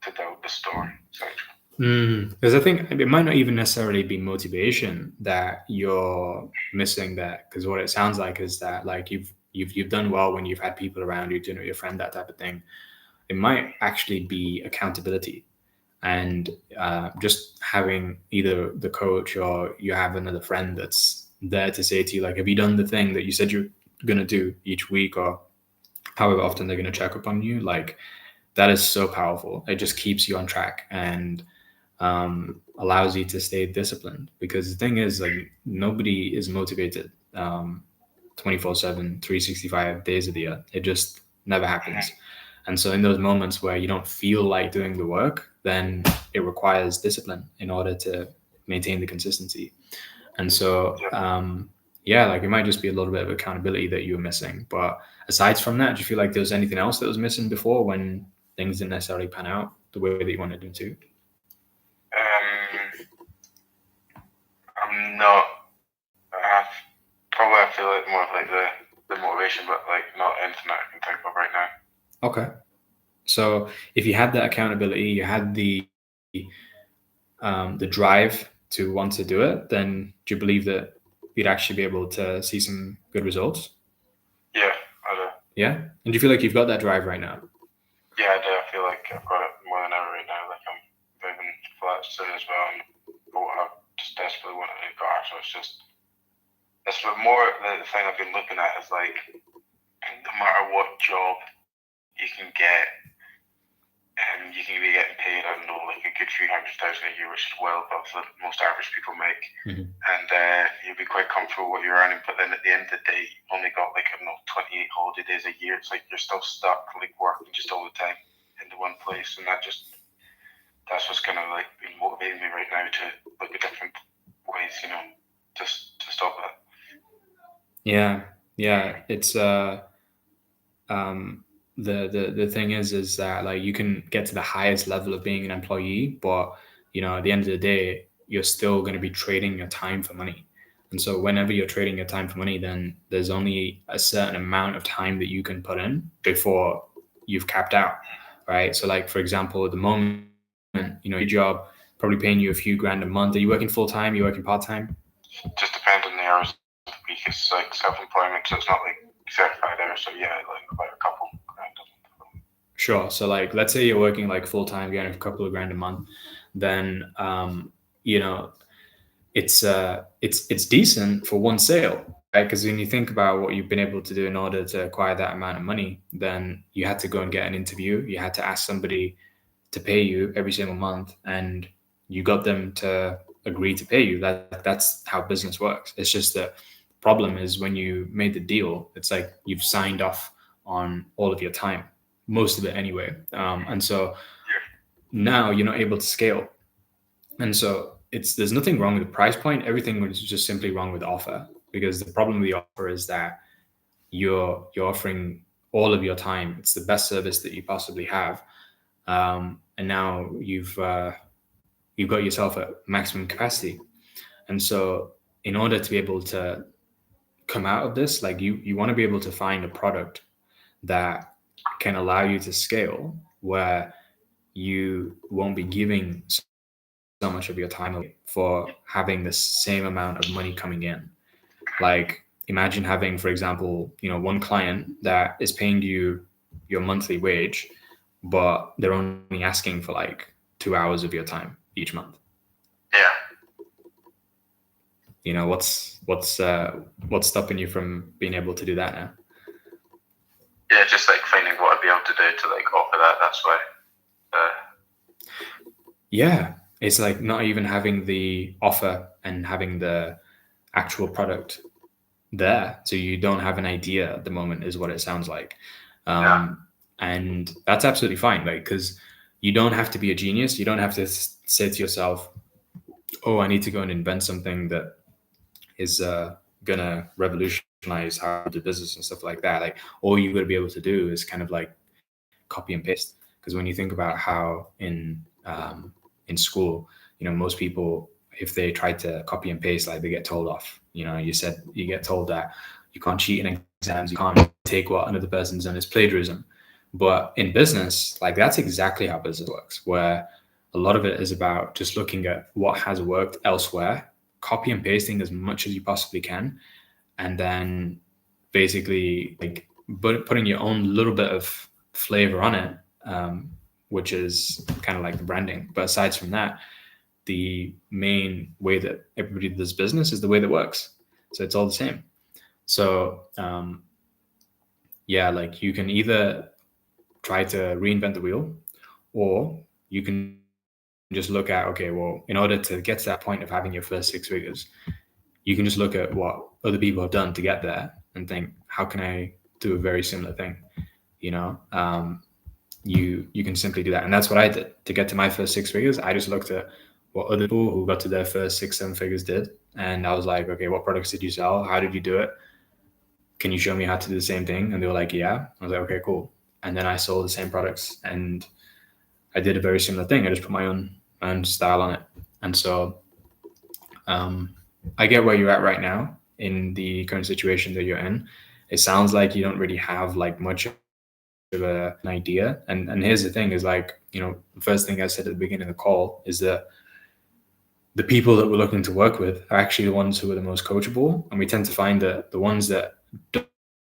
to build the store, etc. Because I think it might not even necessarily be motivation that you're missing there, because what it sounds like is that like you've done well when you've had people around you, your friend, that type of thing. It might actually be accountability, and just having either the coach or you have another friend that's there to say to you, like, have you done the thing that you said you're going to do each week, or however often they're going to check up on you. Like, that is so powerful. It just keeps you on track and allows you to stay disciplined, because the thing is, like, nobody is motivated 24/7, 365 days of the year. It just never happens. And so in those moments where you don't feel like doing the work, then it requires discipline in order to maintain the consistency. And so, like, it might just be a little bit of accountability that you were missing. But aside from that, do you feel like there was anything else that was missing before when things didn't necessarily pan out the way that you wanted them to? I'm not. I feel like more of like the motivation, but like not anything that I can think of right now. Okay. So if you had that accountability, you had the drive to want to do it, then do you believe that you'd actually be able to see some good results? Yeah, I do. Yeah? And do you feel like you've got that drive right now? Yeah, I do. I feel like I've got it more than ever right now. Like, I'm moving flats soon as well, and I just desperately want a new car. So it's more the thing I've been looking at is like, no matter what job you can get, and you can be getting paid, I don't know, like a good $300,000 a year, which is well above what most average people make. Mm-hmm. And you'll be quite comfortable with what you're earning. But then at the end of the day, you only got like, I don't know, 28 holiday days a year. It's like you're still stuck like working just all the time into one place, and that's what's kind of like been motivating me right now to look at different ways, just to stop that. Yeah. It's the thing is that like you can get to the highest level of being an employee, but at the end of the day, you're still going to be trading your time for money. And so whenever you're trading your time for money, then there's only a certain amount of time that you can put in before you've capped out, right? So like, for example, at the moment, your job probably paying you a few grand a month. Are you working full time? Are you working part time? Just depends on the hours of the week. It's like self-employment, so it's not like certified hours. So yeah, like about a couple grand a month. Sure. So like, let's say you're working like full time, getting a couple of grand a month, then it's decent for one sale, right? Because when you think about what you've been able to do in order to acquire that amount of money, then you had to go and get an interview. You had to ask somebody to pay you every single month, and you got them to agree to pay you. That's how business works. It's just that the problem is when you made the deal, it's like you've signed off on all of your time, most of it anyway. And so now you're not able to scale. And so there's nothing wrong with the price point. Everything was just simply wrong with the offer, because the problem with the offer is that you're offering all of your time. It's the best service that you possibly have. And now you've got yourself at maximum capacity. And so in order to be able to come out of this, like you want to be able to find a product that can allow you to scale, where you won't be giving so much of your time away for having the same amount of money coming in. Like imagine having, for example, one client that is paying you your monthly wage, but they're only asking for like 2 hours of your time each month. Yeah. What's stopping you from being able to do that now? Yeah, just like finding what I'd be able to do to like offer that. That's why. Yeah, it's like not even having the offer and having the actual product there, so you don't have an idea at the moment, is what it sounds like. And that's absolutely fine, right? Because you don't have to be a genius. You don't have to say to yourself, oh, I need to go and invent something that is gonna revolutionize how to do business and stuff like that. Like all you're gonna be able to do is kind of like copy and paste. Because when you think about how in school, most people, if they try to copy and paste, like they get told off. You get told that you can't cheat in exams, you can't take what another person's done as plagiarism. But in business, like that's exactly how business works, where a lot of it is about just looking at what has worked elsewhere, copy and pasting as much as you possibly can, and then basically like putting your own little bit of flavor on it, which is kind of like the branding. But aside from that, the main way that everybody does business is the way that works. So it's all the same. So like you can either try to reinvent the wheel, or you can just look at, okay, well, in order to get to that point of having your first 6 figures, you can just look at what other people have done to get there and think, how can I do a very similar thing? You can simply do that. And that's what I did to get to my first 6 figures. I just looked at what other people who got to their first 6-7 figures did. And I was like, okay, what products did you sell? How did you do it? Can you show me how to do the same thing? And they were like, yeah. I was like, okay, cool. And then I sold the same products, and I did a very similar thing. I just put my own style on it. And so I get where you're at right now in the current situation that you're in. It sounds like you don't really have like much of an idea. And here's the thing is like, the first thing I said at the beginning of the call is that the people that we're looking to work with are actually the ones who are the most coachable. And we tend to find that the ones that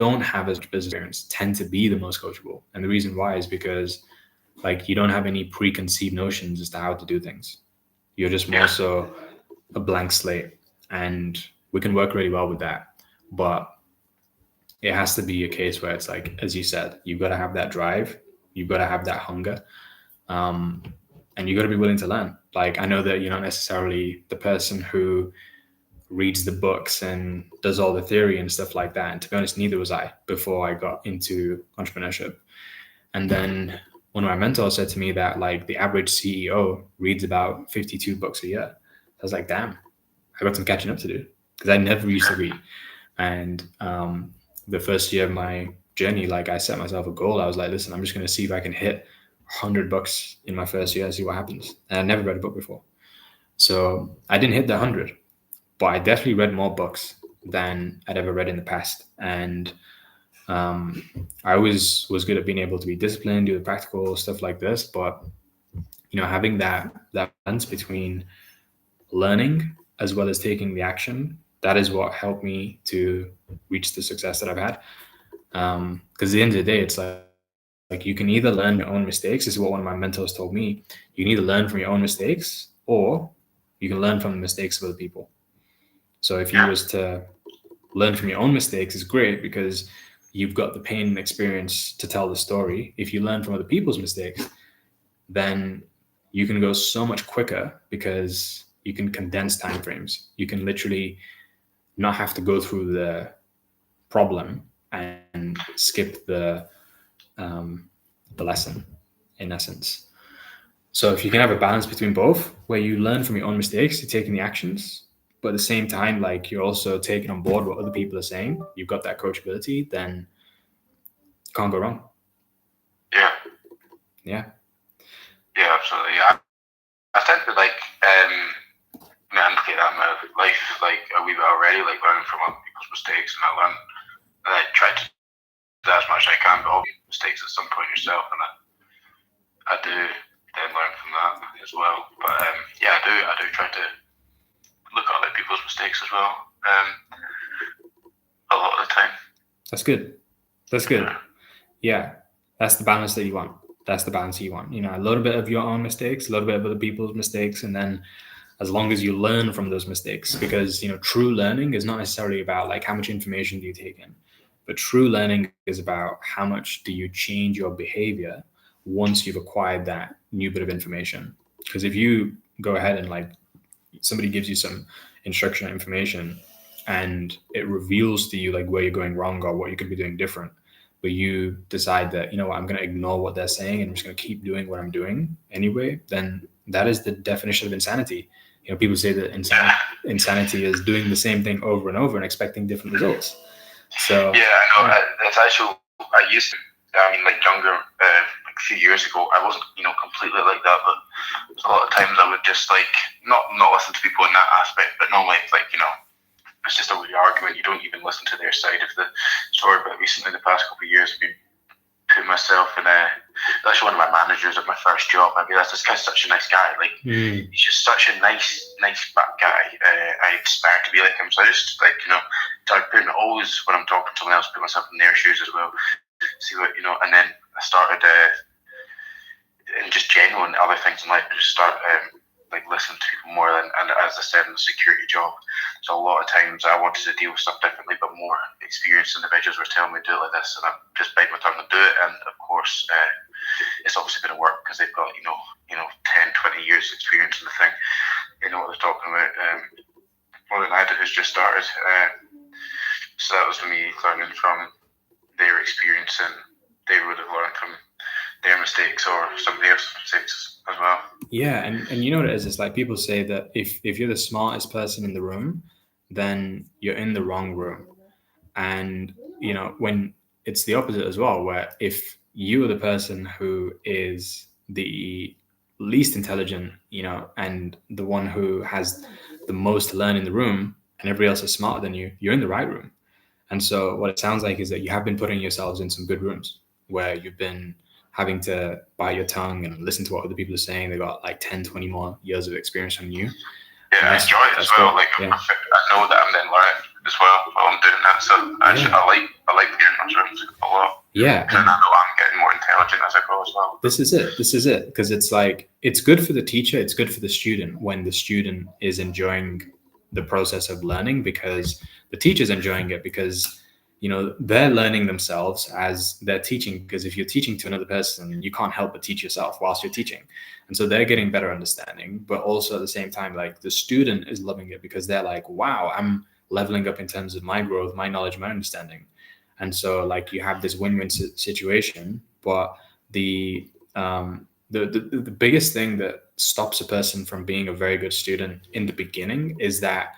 don't have as much business experience tend to be the most coachable. And the reason why is because like you don't have any preconceived notions as to how to do things. You're just more so a blank slate, and we can work really well with that. But it has to be a case where it's like, as you said, you've got to have that drive, you've got to have that hunger, and you got to be willing to learn. Like I know that you're not necessarily the person who reads the books and does all the theory and stuff like that. And to be honest, neither was I before I got into entrepreneurship. And then one of my mentors said to me that like the average CEO reads about 52 books a year. I was like, damn, I got some catching up to do, because I never used to read. And the first year of my journey, like I set myself a goal. I was like, listen, I'm just going to see if I can hit 100 books in my first year, see what happens. And I never read a book before. So I didn't hit the 100, but I definitely read more books than I'd ever read in the past. And I always was good at being able to be disciplined, do the practical stuff like this. But, having that balance between learning as well as taking the action, that is what helped me to reach the success that I've had. Because at the end of the day, it's like like you can either learn your own mistakes. This is what one of my mentors told me. You can either learn from your own mistakes, or you can learn from the mistakes of other people. So if you was to learn from your own mistakes, it's great because you've got the pain and experience to tell the story. If you learn from other people's mistakes, then you can go so much quicker because you can condense timeframes. You can literally not have to go through the problem and skip the lesson, in essence. So if you can have a balance between both, where you learn from your own mistakes, you're taking the actions, but at the same time, like you're also taking on board what other people are saying, you've got that coachability, then can't go wrong. Yeah, absolutely. I tend to like navigate that in my life like a wee bit already, like learning from other people's mistakes, and I try to do as much as I can, but all mistakes at some point yourself, and I do then learn from that as well. But I do try to look at other people's mistakes as well. A lot of the time. That's good. Yeah, that's the balance that you want. That's the balance you want. A little bit of your own mistakes, a little bit of other people's mistakes, and then as long as you learn from those mistakes, because true learning is not necessarily about like how much information do you take in, but true learning is about how much do you change your behavior once you've acquired that new bit of information. Because if you go ahead and like somebody gives you some instruction or information and it reveals to you like where you're going wrong or what you could be doing different, but you decide that, I'm going to ignore what they're saying and I'm just going to keep doing what I'm doing anyway, then that is the definition of insanity. People say that insanity is doing the same thing over and over and expecting different results. So I know. That's actually, I used to, like younger, like a few years ago, I wasn't, completely like that, but a lot of times I would just like, not listen to people in that aspect, but normally like, it's just a wee argument. You don't even listen to their side of the story. But recently, the past couple of years, I've been putting myself in actually one of my managers at my first job. I realized this guy's such a nice guy. Like he's just such a nice guy. I aspire to be like him. So I just like start putting always when I'm talking to someone else, put myself in their shoes as well. See what and then I started in just general and other things in life. I just start like listening to people more, and as I said, in the security job. So a lot of times I wanted to deal with stuff differently, but more experienced individuals were telling me to do it like this, and I'm just biting my tongue to do it. And of course, it's obviously going to work because they've got 10, 20 years experience in the thing. They know what they're talking about more than I did, who's just started. So that was me learning from their experience, and they would have learned from their mistakes or somebody else's mistakes as well. Yeah, and you know what it is? It's like people say that if you're the smartest person in the room, then you're in the wrong room. And, when it's the opposite as well, where if you are the person who is the least intelligent, and the one who has the most to learn in the room and everybody else is smarter than you, you're in the right room. And so what it sounds like is that you have been putting yourselves in some good rooms where you've been having to bite your tongue and listen to what other people are saying. They got like 10, 20 more years of experience from you. Yeah, I enjoy it as well. Cool. Like I know that I'm then learning as well while I'm doing that. So I like being in those rooms a lot. Yeah. And I know I'm getting more intelligent as I go as well. This is it. Because it's like, it's good for the teacher. It's good for the student when the student is enjoying the process of learning, because the teacher's enjoying it because they're learning themselves as they're teaching, because if you're teaching to another person, you can't help but teach yourself whilst you're teaching. And so they're getting better understanding, but also at the same time, like the student is loving it because they're like, wow, I'm leveling up in terms of my growth, my knowledge, my understanding. And so like you have this win-win situation, but the biggest thing that stops a person from being a very good student in the beginning is that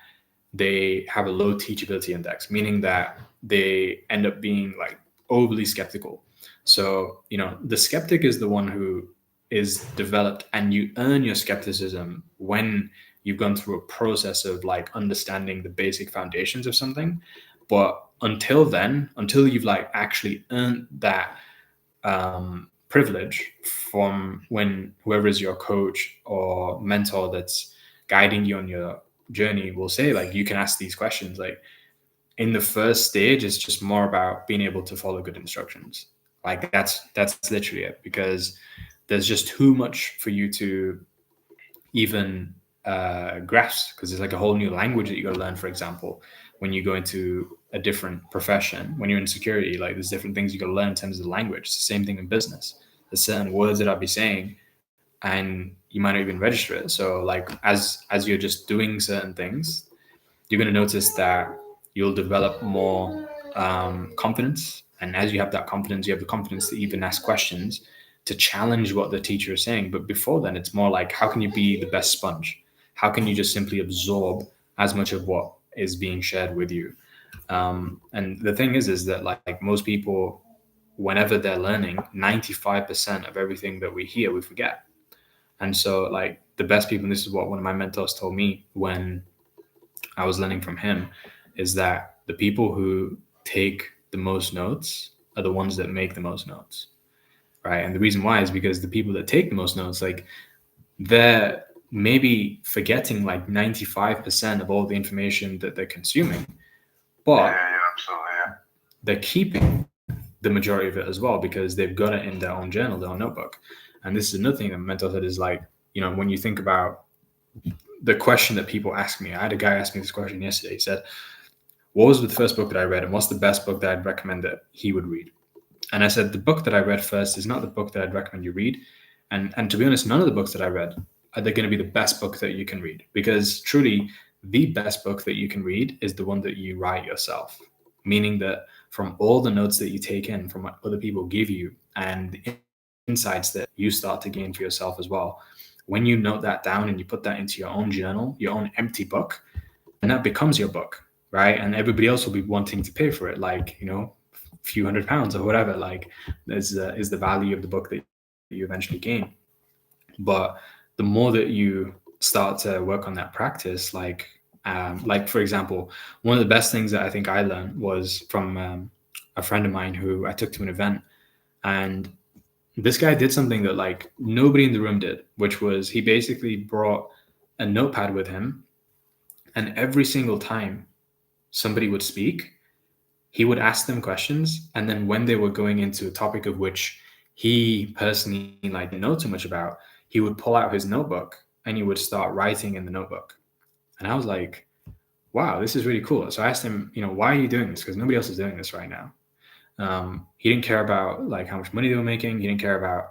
they have a low teachability index, meaning that they end up being like overly skeptical. So, the skeptic is the one who is developed, and you earn your skepticism when you've gone through a process of like understanding the basic foundations of something. But until then, until you've like actually earned that privilege from when whoever is your coach or mentor that's guiding you on your journey will say, like, you can ask these questions. Like in the first stage, it's just more about being able to follow good instructions. Like that's literally it, because there's just too much for you to even grasp, because it's like a whole new language that you got to learn. For example, when you go into a different profession, when you're in security, like there's different things you got to learn in terms of the language. It's the same thing in business. There's certain words that I'll be saying and you might not even register it. So like as you're just doing certain things, you're going to notice that you'll develop more confidence. And as you have that confidence, you have the confidence to even ask questions, to challenge what the teacher is saying. But before then, it's more like, how can you be the best sponge? How can you just simply absorb as much of what is being shared with you? And the thing is that like most people, whenever they're learning, 95% of everything that we hear, we forget. And so like the best people, and this is what one of my mentors told me when I was learning from him, is that the people who take the most notes are the ones that make the most notes, right? And the reason why is because the people that take the most notes, like they're maybe forgetting like 95% of all the information that they're consuming, but they're keeping the majority of it as well, because they've got it in their own journal, their own notebook. And this is another thing that mental health is like, you know, when you think about the question that people ask me, I had a guy ask me this question yesterday. He said, what was the first book that I read, and what's the best book that I'd recommend that he would read? And I said, the book that I read first is not the book that I'd recommend you read. And to be honest, none of the books that I read are they going to be the best book that you can read, because truly the best book that you can read is the one that you write yourself, meaning that from all the notes that you take in from what other people give you and the insights that you start to gain for yourself as well, when you note that down and you put that into your own journal, your own empty book, and that becomes your book, right? And everybody else will be wanting to pay for it, like, you know, a few £100 or whatever, like is the value of the book that you eventually gain. But the more that you start to work on that practice, like for example, one of the best things that I think I learned was from a friend of mine who I took to an event, and this guy did something that like nobody in the room did, which was he basically brought a notepad with him, and every single time somebody would speak, he would ask them questions, and then when they were going into a topic of which he personally like didn't know too much about, he would pull out his notebook and he would start writing in the notebook. And I was like, wow, this is really cool. So I asked him, you know, why are you doing this? Because nobody else is doing this right now. He didn't care about like how much money they were making. He didn't care about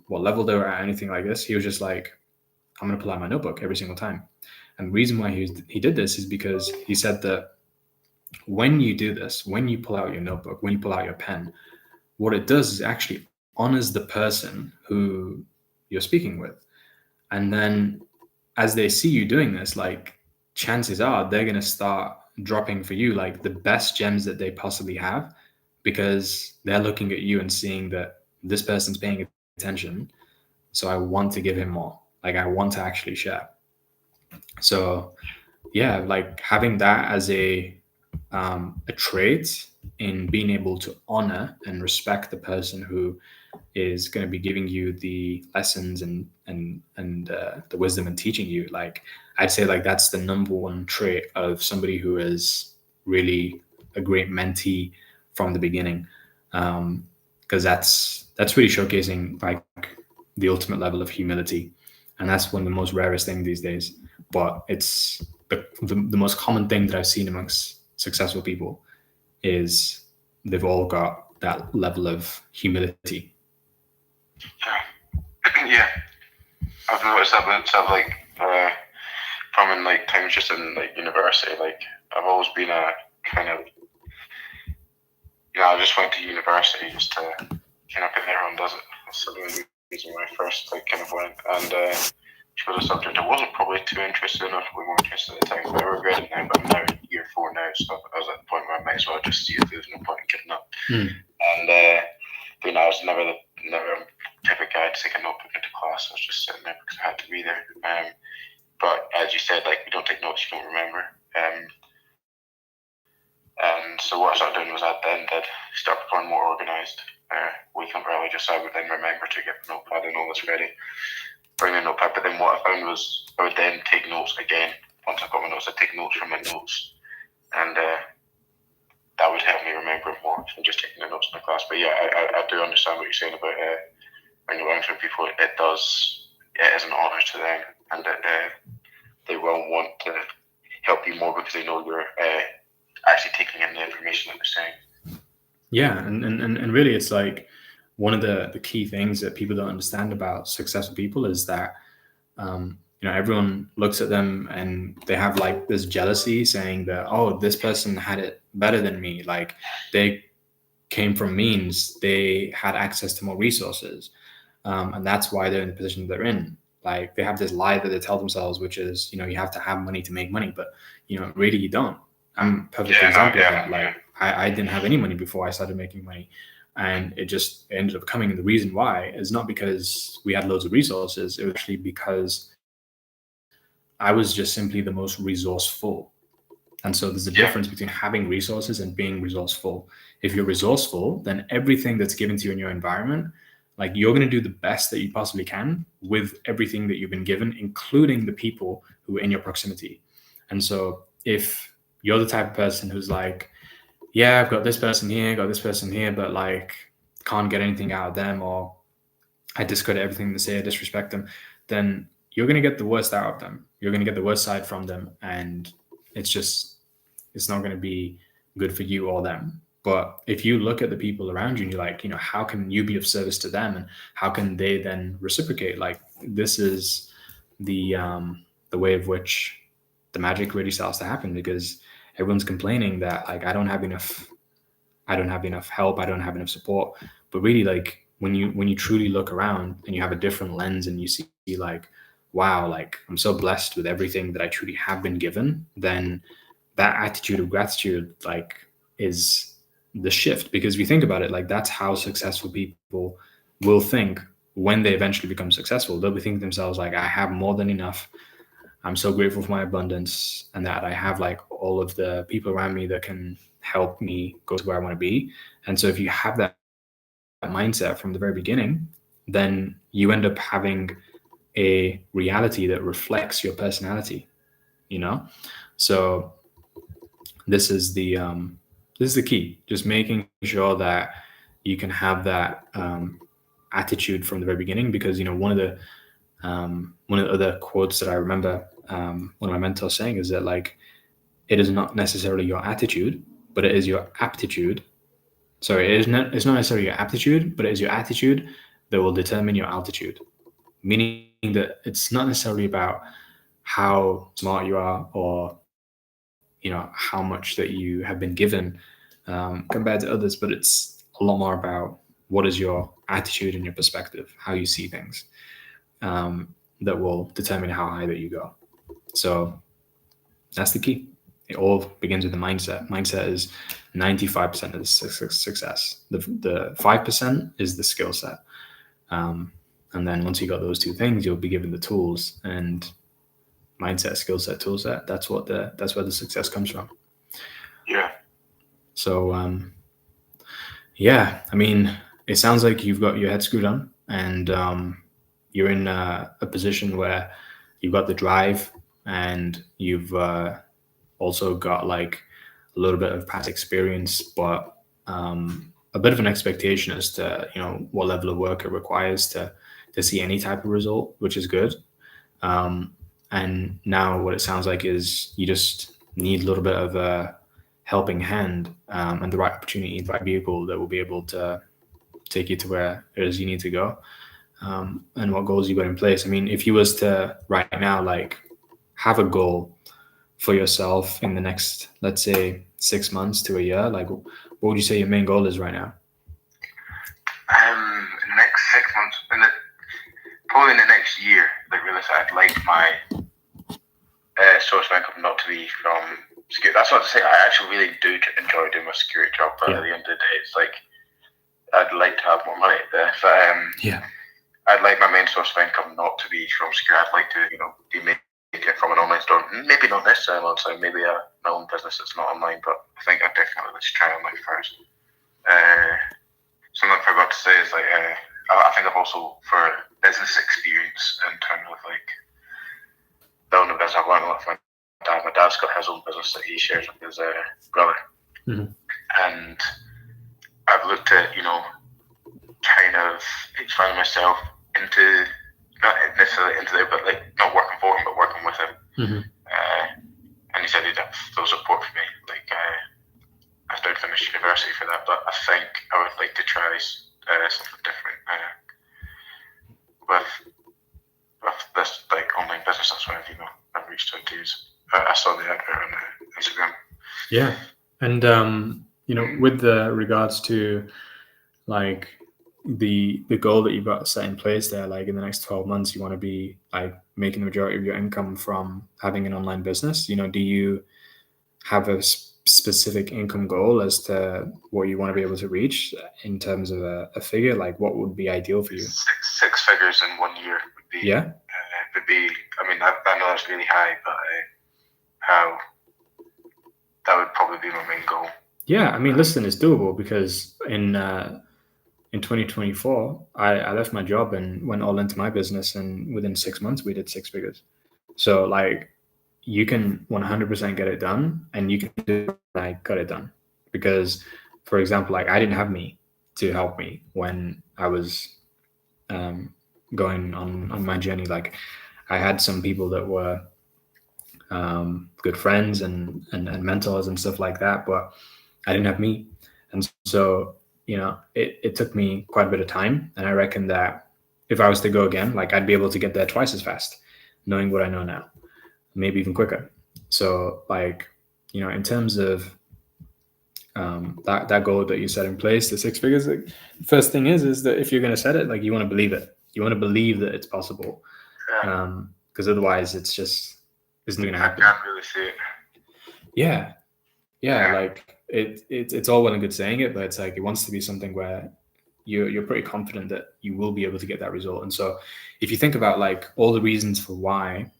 what level they were at, anything like this. He was just like, I'm going to pull out my notebook every single time. And the reason why he did this is because he said that when you do this, when you pull out your notebook, when you pull out your pen, what it does is actually honors the person who you're speaking with. And then as they see you doing this, like chances are they're going to start dropping for you like the best gems that they possibly have, because they're looking at you and seeing that this person's paying attention. So I want to give him more. Like I want to actually share. So yeah, like having that as a trait in being able to honor and respect the person who is going to be giving you the lessons and the wisdom and teaching you, like I'd say like that's the number one trait of somebody who is really a great mentee from the beginning, because that's really showcasing like the ultimate level of humility, and that's one of the most rarest things these days. But it's the most common thing that I've seen amongst successful people is they've all got that level of humility. Yeah, I've noticed that like from in like times just in like university, like I've always been a kind of, you know, I just went to university just to kind of, everyone does it. That's the reason why I first like kind of went, and chose a subject I wasn't probably too interested in, or probably more interested at the time, but I regret it now. But I'm now in year 4 now, so I was at the point where I might as well just see if there's no point in getting up. And but I was never a typical guy to take a notebook into class. I was just sitting there because I had to be there. But as you said, like we don't take notes, you don't remember. And so what I started doing was I then did start becoming more organised. Weekend early, just so I would then remember to get the notepad and all this ready. Bring the notepad, but then what I found was I would then take notes again. Once I got my notes, I'd take notes from my notes, and that would help me remember it more than just taking the notes in the class. But yeah, I do understand what you're saying about when you're learning from people, it is an honour to them, and that they will want to help you more because they know you're actually taking in the information that they're saying. Yeah, and really, it's like one of the key things that people don't understand about successful people is that everyone looks at them and they have like this jealousy, saying that, oh, this person had it better than me, like they came from means, they had access to more resources, and that's why they're in the position they're in. Like they have this lie that they tell themselves, which is, you have to have money to make money, but really you don't. I'm a perfect example of that. Like I didn't have any money before I started making money, and it just ended up coming. And the reason why is not because we had loads of resources. It was actually because I was just simply the most resourceful. And so there's a difference between having resources and being resourceful. If you're resourceful, then everything that's given to you in your environment, like you're going to do the best that you possibly can with everything that you've been given, including the people who are in your proximity. And so if you're the type of person who's like, yeah, I've got this person here, but like can't get anything out of them, or I discredit everything they say, I disrespect them, then you're going to get the worst out of them. You're going to get the worst side from them. And it's not going to be good for you or them. But if you look at the people around you and you're like, how can you be of service to them, and how can they then reciprocate? Like this is the way of which the magic really starts to happen, because everyone's complaining that like I don't have enough help, I don't have enough support. But really, like when you truly look around and you have a different lens and you see like, wow, like I'm so blessed with everything that I truly have been given, then that attitude of gratitude like is the shift. Because if you think about it, like that's how successful people will think when they eventually become successful. They'll be thinking to themselves like, I have more than enough, I'm so grateful for my abundance, and that I have like all of the people around me that can help me go to where I want to be. And so if you have that mindset from the very beginning, then you end up having a reality that reflects your personality, So this is the key, just making sure that you can have that attitude from the very beginning. Because one of the other quotes that I remember one of my mentors saying is that like it is not necessarily your attitude, but it is your aptitude. So it's not necessarily your aptitude, but it is your attitude that will determine your altitude. Meaning that it's not necessarily about how smart you are, or how much that you have been given compared to others, but it's a lot more about what is your attitude and your perspective, how you see things, that will determine how high that you go. So that's the key. It all begins with the mindset. Mindset is 95% of the success. The 5% is the skill set. And then once you got those two things, you'll be given the tools. And mindset, skill set, tool set, that's where the success comes from. Yeah. So I mean, it sounds like you've got your head screwed on, and you're in a position where you've got the drive, and you've also got like a little bit of past experience, but a bit of an expectation as to what level of work it requires to see any type of result, which is good. And now what it sounds like is you just need a little bit of a helping hand, and the right opportunity, the right vehicle that will be able to take you to where it is you need to go, and what goals you got in place. I mean, if you was to right now like have a goal for yourself in the next, let's say 6 months to a year, like what would you say your main goal is right now? Next 6 months, probably in the next year, like really, I'd like my source of income not to be from security. That's not to say I actually really do enjoy doing my security job, but at the end of the day, it's like I'd like to have more money. I'd like my main source of income not to be from security. I'd like to, make it from an online store. Maybe not necessarily online, maybe my own business that's not online, but I think I'd definitely let's try online first. Something I forgot to say is like I think I've also, for business experience in terms of like building a business, I've learned a lot from my dad. My dad's got his own business that he shares with his brother. Mm-hmm. and I've looked at, kind of expanding myself into, not necessarily into there, but like not working for him, but working with him. Mm-hmm. And he said he'd have full support for me. Like, I don't finish university for that, but I think I would like to try something different with this like online business. That's why I've reached out to you. I saw the advert on Instagram. Yeah, and with the regards to like the goal that you've got set in place there, like in the next 12 months, you want to be like making the majority of your income from having an online business. Do you have a specific income goal as to what you want to be able to reach in terms of a figure? Like, what would be ideal for you? Six figures in 1 year would be. Yeah. Would be. I mean, I know that's really high, but that would probably be my main goal. Yeah, I mean, listen, it's doable because in 2024, I left my job and went all into my business, and within 6 months, we did 6 figures. So, like, you can 100% get it done, and you can do it. I got it done because, for example, like I didn't have me to help me when I was going on my journey. Like, I had some people that were good friends and mentors and stuff like that, but I didn't have me. And so, it took me quite a bit of time. And I reckon that if I was to go again, like I'd be able to get there twice as fast, knowing what I know now, maybe even quicker. So like, in terms of that goal that you set in place, the 6 figures, the first thing is that if you're going to set it, like you want to believe it. You want to believe that it's possible. Because otherwise it's just isn't going to happen. I can't really see it. Yeah. Like it's all well and good saying it, but it's like it wants to be something where you're pretty confident that you will be able to get that result. And so if you think about like all the reasons for why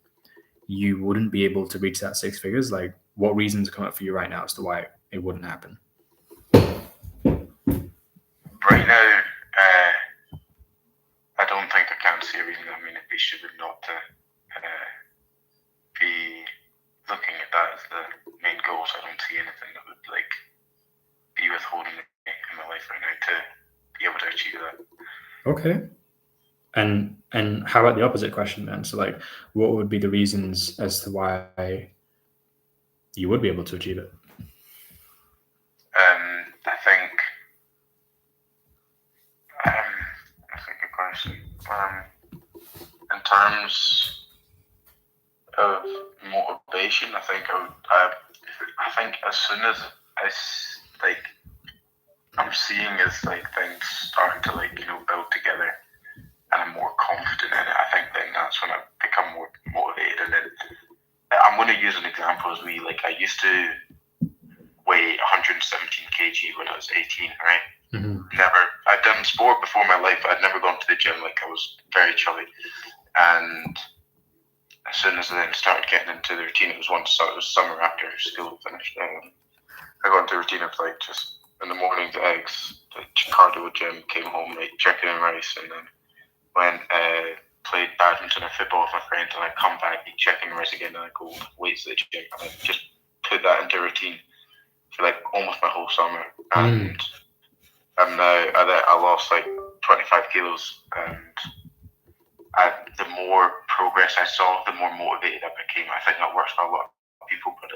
you wouldn't be able to reach that 6 figures, like what reasons come up for you right now as to why it wouldn't happen? Right now, I don't think I can see a reason. I mean, it'd be stupid not to be looking at that as the main goal. So I don't see anything that would like be withholding me in my life right now to be able to achieve that. Okay. And how about the opposite question then? So like, what would be the reasons as to why you would be able to achieve it? I think that's a good question. In terms of motivation, I think I think as soon as I'm seeing as like things starting to build together, and I'm more confident in it, I think then that's when I become more motivated. And then I'm going to use an example as me. Like I used to weigh 117 kg when I was 18, right? Mm-hmm. I'd done sport before my life, but I'd never gone to the gym. Like I was very chubby. And as soon as I then started getting into the routine, it was summer after school finished. I got into the routine of like just in the morning the eggs, the cardio gym, came home, like chicken and rice, and then went played badminton or football with my friends, and I come back, eat chicken and rice again, and I go weights to the gym. And I just put that into routine for like almost my whole summer. And I'm now I lost like 25 kilos, and the more progress I saw, the more motivated I became. I think that works for a lot of people, but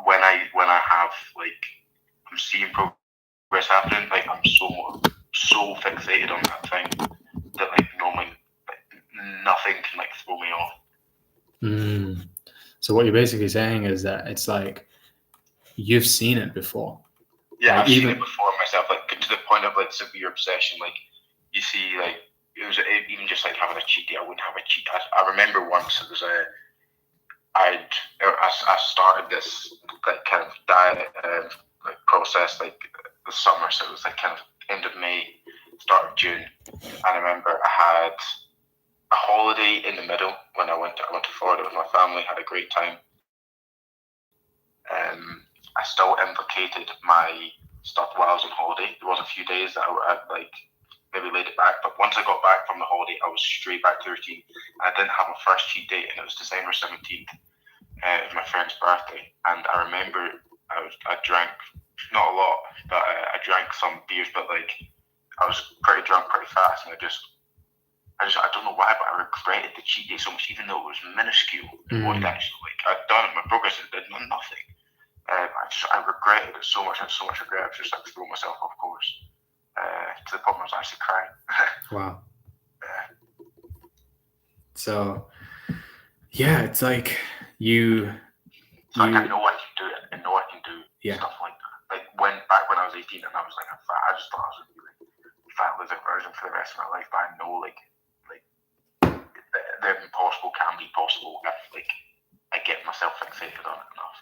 when I have like I'm seeing progress happening, like I'm so fixated on that thing that like normally nothing can like throw me off. So what you're basically saying is that it's like you've seen it before. Yeah, like I've seen it before myself, like to the point of like severe obsession. Like you see, like it was even just like having a cheat day. I wouldn't have a cheat. I remember once it was I started this like kind of diet like process like the summer, so it was like kind of end of May, start of June. And I remember I had a holiday in the middle when I went to Florida with my family, had a great time. I still implicated my stuff while I was on holiday. There was a few days that I like maybe laid it back, but once I got back from the holiday, I was straight back to routine. I didn't have a first cheat date, and it was December 17th. It was my friend's birthday, and I remember I drank not a lot, but I drank some beers, but like I was pretty drunk pretty fast, and I don't know why, but I regretted the cheat day so much, even though it was minuscule. What it actually I'd done my progress had done nothing. I regretted it so much. I had so much regret. I was just like throwing myself off course to the point where I was actually crying. Wow. So, yeah, it's like I know I can do it. I know I can do stuff like that. Like back when I was 18 and I was like, I just thought I was going to be like a fat loser version for the rest of my life. But I know like the impossible can be possible if like I get myself fixated on it enough.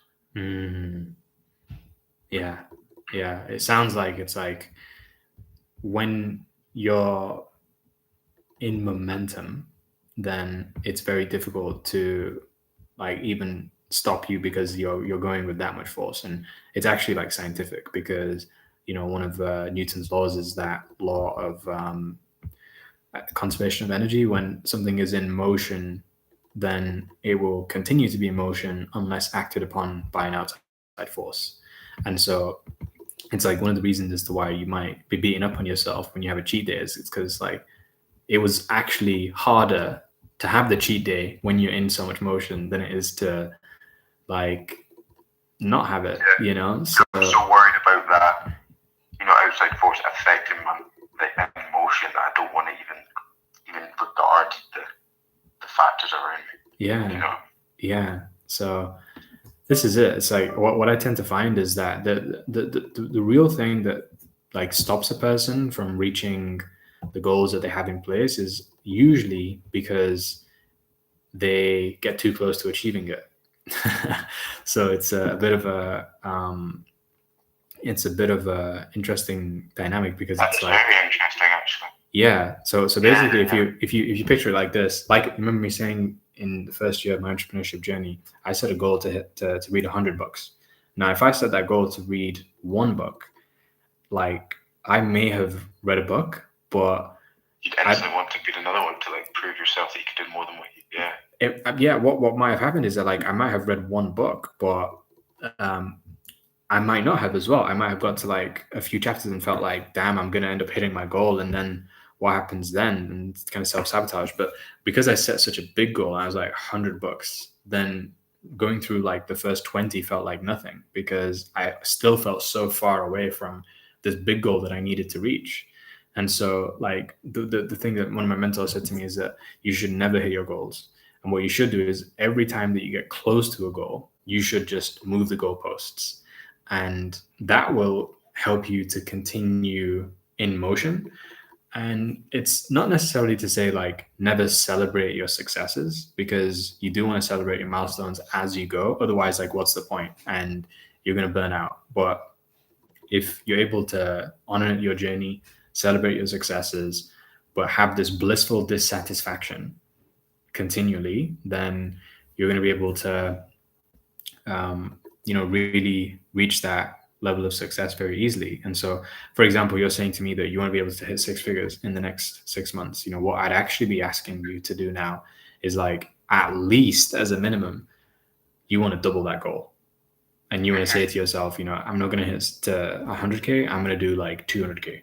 Yeah. It sounds like it's like when you're in momentum, then it's very difficult to like even stop you because you're going with that much force. And it's actually like scientific because one of Newton's laws is that law of conservation of energy. When something is in motion, then it will continue to be in motion unless acted upon by an outside force. And so it's like one of the reasons as to why you might be beating up on yourself when you have a cheat day is it's because like it was actually harder to have the cheat day when you're in so much motion than it is to like not have it, So I'm so worried about that, outside force affecting the emotion that I don't want to even regard the factors around me. Yeah. So this is it. It's like what I tend to find is that the real thing that like stops a person from reaching the goals that they have in place is usually because they get too close to achieving it. So it's a bit of a interesting dynamic because That's it's like very interesting actually. Yeah. So basically if you picture it like this, like remember me saying in the first year of my entrepreneurship journey, I set a goal to read 100 books. Now, if I set that goal to read one book, like I may have read a book, but you'd instantly want to read another one to like prove yourself that you could do more than what what might have happened is that like I might have read one book, but I might not have as well. I might have got to like a few chapters and felt like, damn, I'm gonna end up hitting my goal, and then what happens then? And it's kind of self-sabotage. But because I set such a big goal, I was like 100 books, then going through like the first 20 felt like nothing because I still felt so far away from this big goal that I needed to reach. And so like the thing that one of my mentors said to me is that you should never hit your goals. And what you should do is every time that you get close to a goal, you should just move the goalposts. And that will help you to continue in motion. And it's not necessarily to say like never celebrate your successes, because you do want to celebrate your milestones as you go. Otherwise, like what's the point? And you're going to burn out. But if you're able to honor your journey, celebrate your successes, but have this blissful dissatisfaction continually, then you're going to be able to, really reach that level of success very easily. And so, for example, you're saying to me that you want to be able to hit 6 figures in the next 6 months. What I'd actually be asking you to do now is like, at least as a minimum, you want to double that goal. And you want to say to yourself, I'm not going to hit to 100K. I'm going to do like 200K.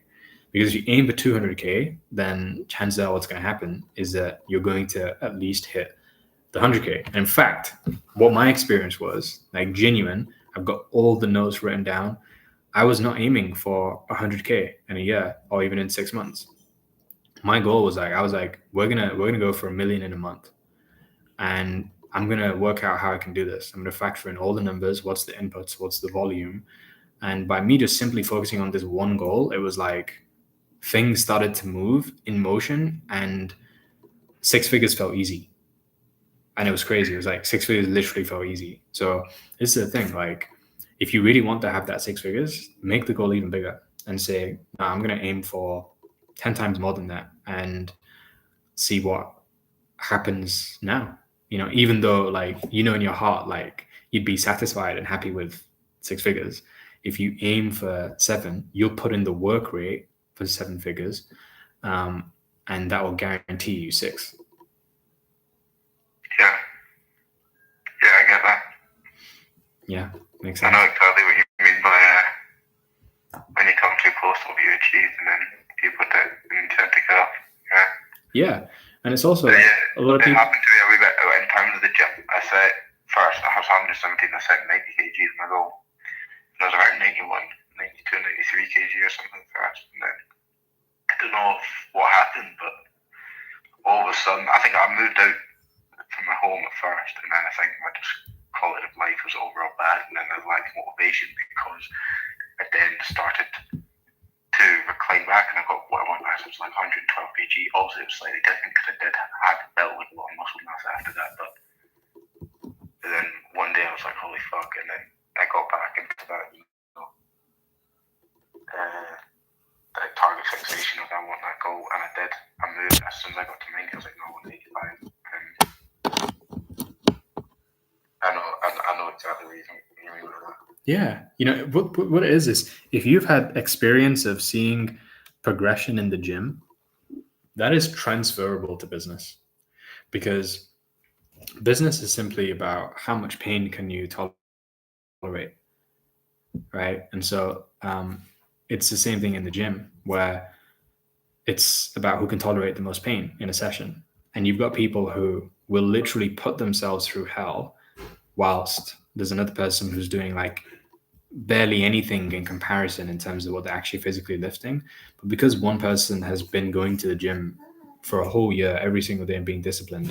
Because if you aim for 200K, then chances are what's going to happen is that you're going to at least hit the 100K. And in fact, what my experience was, like genuine, I've got all the notes written down. I was not aiming for 100K in a year or even in 6 months. My goal was like, we're gonna go for $1 million in a month, and I'm gonna work out how I can do this. I'm gonna factor in all the numbers, what's the inputs, what's the volume, and by me just simply focusing on this one goal, it was like things started to move in motion, and 6 figures felt easy. And it was crazy. It was like 6 figures literally felt easy. So this is the thing. Like, if you really want to have that 6 figures, make the goal even bigger and say, no, I'm going to aim for 10 times more than that and see what happens now. Even though like, in your heart, like you'd be satisfied and happy with 6 figures. If you aim for 7, you'll put in the work rate for 7 figures. And that will guarantee you 6. Yeah, I get that. Yeah, makes sense. I know exactly what you mean by when you come too close to what you achieved, and then people tend to give up. Yeah, and it's also a lot of people. It happened to me a wee bit in terms of the gym. I set first, I was 117, I set 90 kg as my goal. And I was about 91, 92, 93 kg or something first. And then I don't know what happened, but all of a sudden, I think I moved out from my home at first, and then I think my quality of life was overall bad, and then I lacked motivation because I then started to recline back, and I got what I want last. It was like 112 kg. Obviously, it was slightly different because I had built like a lot of muscle mass after that. But then one day I was like, holy fuck, and then I got back into that, that target fixation of I want that goal, and I did. I moved as soon as I got to 90. I was like, no, I want 85. And I know exactly what you mean with that. Yeah, what it is if you've had experience of seeing progression in the gym, that is transferable to business, because business is simply about how much pain can you tolerate, right? And so it's the same thing in the gym, where it's about who can tolerate the most pain in a session. And you've got people who will literally put themselves through hell, whilst there's another person who's doing like barely anything in comparison in terms of what they're actually physically lifting. But because one person has been going to the gym for a whole year, every single day, and being disciplined,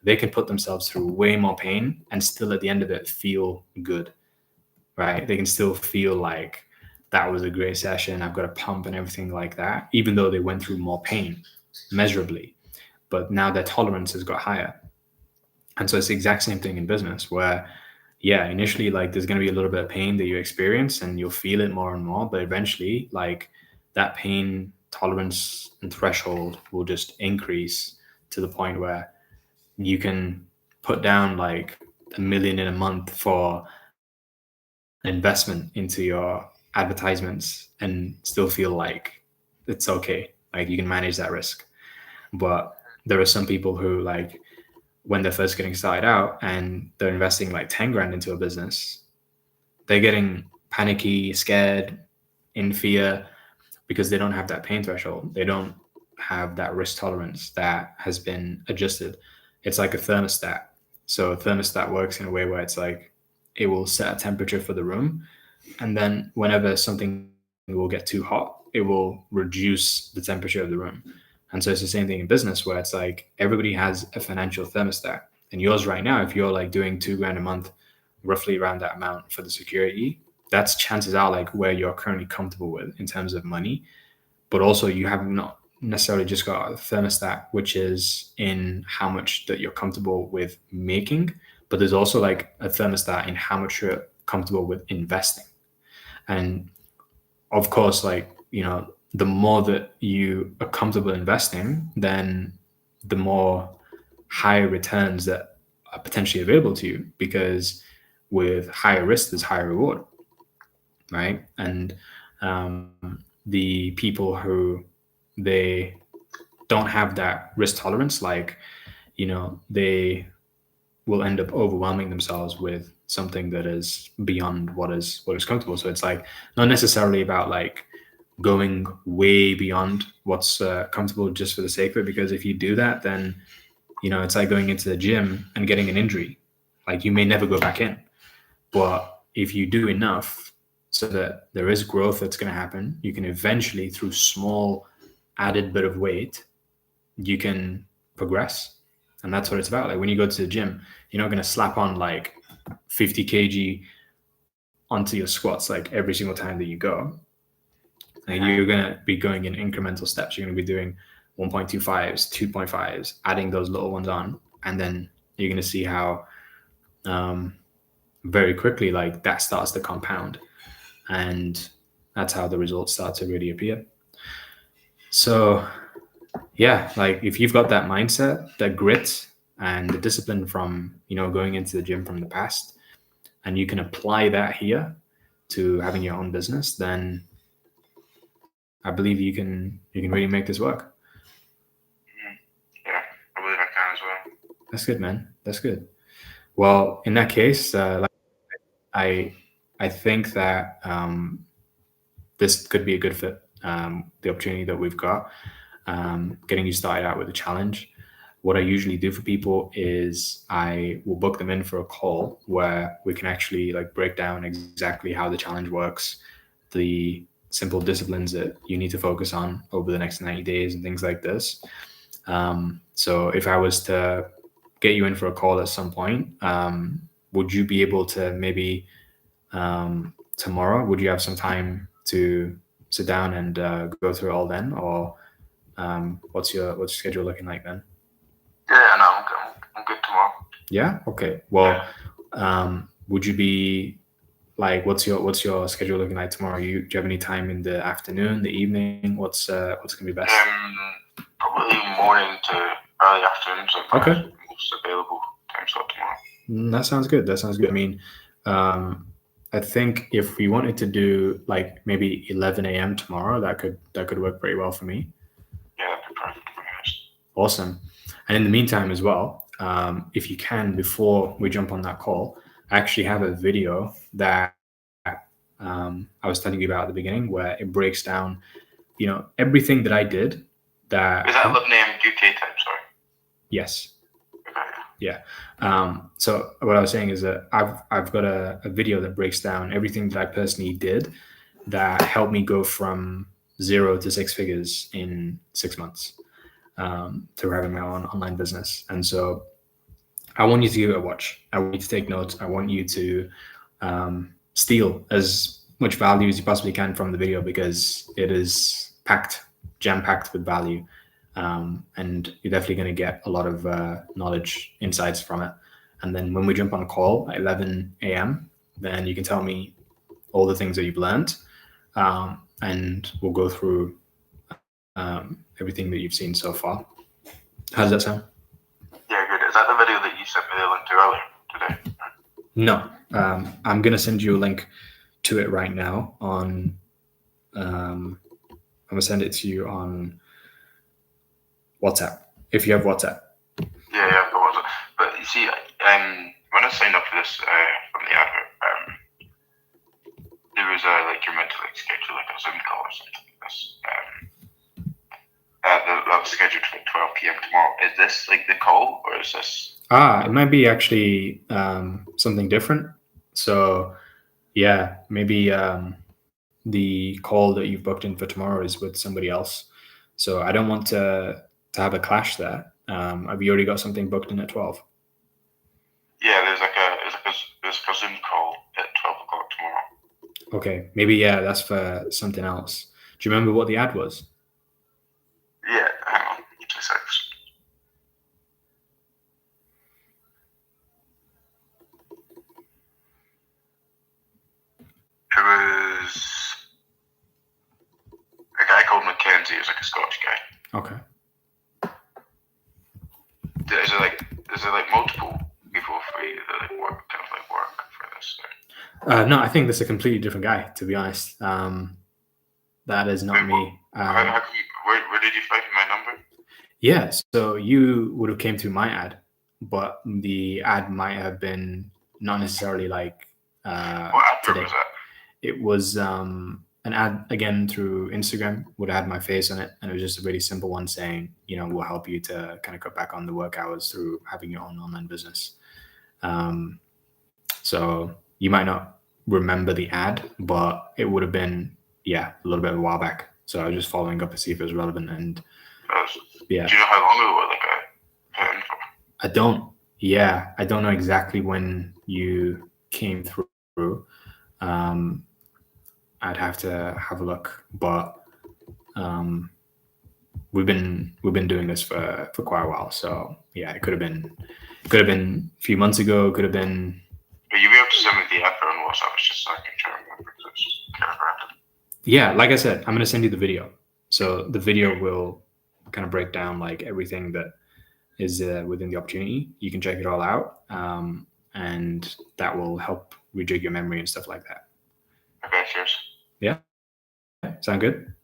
they can put themselves through way more pain and still at the end of it feel good, right? They can still feel like that was a great session, I've got a pump and everything like that, even though they went through more pain measurably. But now their tolerance has got higher. And so it's the exact same thing in business, where initially like there's going to be a little bit of pain that you experience and you'll feel it more and more, but eventually like that pain tolerance and threshold will just increase to the point where you can put down like $1 million in a month for an investment into your advertisements and still feel like it's okay. Like you can manage that risk. But there are some people who, like, when they're first getting started out and they're investing like 10 grand into a business, they're getting panicky, scared, in fear, because they don't have that pain threshold. They don't have that risk tolerance that has been adjusted. It's like a thermostat. So a thermostat works in a way where it's like it will set a temperature for the room, and then whenever something will get too hot, it will reduce the temperature of the room. And so it's the same thing in business, where it's like everybody has a financial thermostat. And yours right now, if you're like doing $2 grand a month, roughly around that amount for the security, that's chances are like where you're currently comfortable with in terms of money. But also you have not necessarily just got a thermostat, which is in how much that you're comfortable with making, but there's also like a thermostat in how much you're comfortable with investing. And of course, like, the more that you are comfortable investing, then the more higher returns that are potentially available to you, because with higher risk, there's higher reward, right? And the people who they don't have that risk tolerance, like, they will end up overwhelming themselves with something that is beyond what is comfortable. So it's like not necessarily about like going way beyond what's comfortable just for the sake of it, because if you do that, then it's like going into the gym and getting an injury. Like you may never go back in. But if you do enough so that there is growth that's going to happen, you can eventually, through small added bit of weight, you can progress. And that's what it's about. Like when you go to the gym, you're not going to slap on like 50 kg onto your squats like every single time that you go. And you're going to be going in incremental steps. You're going to be doing 1.25s, 2.5s, adding those little ones on. And then you're going to see how very quickly like that starts to compound. And that's how the results start to really appear. So yeah, like if you've got that mindset, that grit and the discipline from, going into the gym from the past, and you can apply that here to having your own business, then I believe you can really make this work. Yeah, I believe I can as well. That's good, man. That's good. Well, in that case, I think that this could be a good fit. The opportunity that we've got, getting you started out with a challenge. What I usually do for people is I will book them in for a call where we can actually like break down exactly how the challenge works, the simple disciplines that you need to focus on over the next 90 days and things like this. So if I was to get you in for a call at some point, would you be able to maybe tomorrow, would you have some time to sit down and go through it all then? Or what's your schedule looking like then? Yeah, no, I'm good tomorrow. Yeah. Okay. Well, would you be like, what's your schedule looking like tomorrow? Do you have any time in the afternoon, the evening? What's gonna be best? Probably morning to early afternoon. So okay. Most available time slot tomorrow. That sounds good. I mean, I think if we wanted to do like maybe 11 a.m. tomorrow, that could work pretty well for me. Yeah, that'd be perfect. Awesome. And in the meantime as well, if you can, before we jump on that call, I actually have a video that I was telling you about at the beginning where it breaks down, everything that I did. Is that 11 a.m. UK time, sorry? Yes. Okay. Yeah. So what I was saying is that I've got a video that breaks down everything that I personally did that helped me go from 0 to 6 figures in 6 months. To having my own online business. And so I want you to give it a watch. I want you to take notes. I want you to steal as much value as you possibly can from the video, because it is jam-packed with value. And you're definitely going to get a lot of knowledge, insights from it. And then when we jump on a call at 11 a.m., then you can tell me all the things that you've learned, and we'll go through everything that you've seen so far. How does that sound? Yeah, good. Is that the video that you sent me the link to earlier today? No. I'm going to send you a link to it right now on, I'm going to send it to you on WhatsApp, if you have WhatsApp. Yeah, I've got WhatsApp. But you see, when I signed up for this from the advert, there was you're meant to schedule a Zoom call or something like this. That's scheduled for 12 p.m. tomorrow. Is this the call, or is this? It might be actually something different. So, yeah, maybe the call that you've booked in for tomorrow is with somebody else. So I don't want to have a clash there. Have you already got something booked in at 12? Yeah, there's a Zoom call at 12 o'clock tomorrow. Okay, maybe that's for something else. Do you remember what the ad was? Yeah, hang on, 2 seconds. It was a guy called Mackenzie. He was a Scottish guy. Okay. Is there multiple people for you that work for this? No, I think that's a completely different guy, to be honest. That is not me. Where did you find my number? Yeah, so you would have came through my ad, but the ad might have been not necessarily what ad today. Was that? It was an ad again through Instagram, would have had my face on it, and it was just a really simple one saying, we'll help you to kind of cut back on the work hours through having your own online business. So you might not remember the ad, but it would have been a little bit of a while back. So I was just following up to see if it was relevant. And yeah. Do you know how long ago I don't. Yeah, I don't know exactly when you came through. I'd have to have a look, but we've been doing this for quite a while. So yeah, it could have been a few months ago. Could have been. Will you be able to send me the advert on WhatsApp? It's just so I can try and remember, because it's kind of random. Yeah, like I said, I'm going to send you the video. So the video will kind of break down everything that is within the opportunity. You can check it all out, and that will help rejig your memory and stuff like that. Okay, cheers. Yeah, sound good?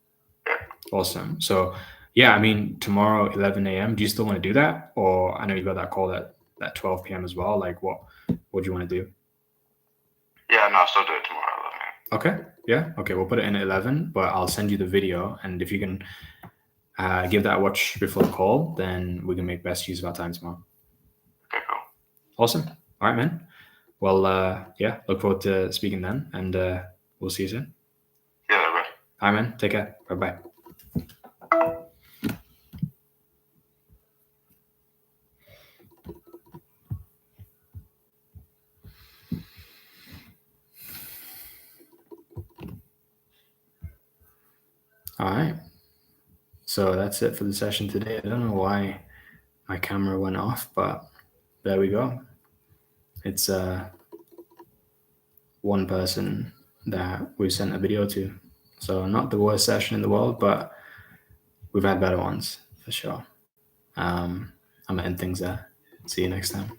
Yeah. Awesome. So yeah, I mean, tomorrow 11 a.m. Do you still want to do that, or I know you got that call at 12 p.m. as well? What do you want to do? Yeah, no, I'll still do it tomorrow. Okay. Yeah. Okay. We'll put it in at 11, but I'll send you the video. And if you can give that a watch before the call, then we can make best use of our time tomorrow. Okay, cool. Awesome. All right, man. Well, yeah, look forward to speaking then, and we'll see you soon. Yeah, bye. All right, man. Take care. Bye-bye. All right. So that's it for the session today. I don't know why my camera went off, but there we go. It's one person that we sent a video to. So not the worst session in the world, but we've had better ones for sure. I'm gonna end things there. See you next time.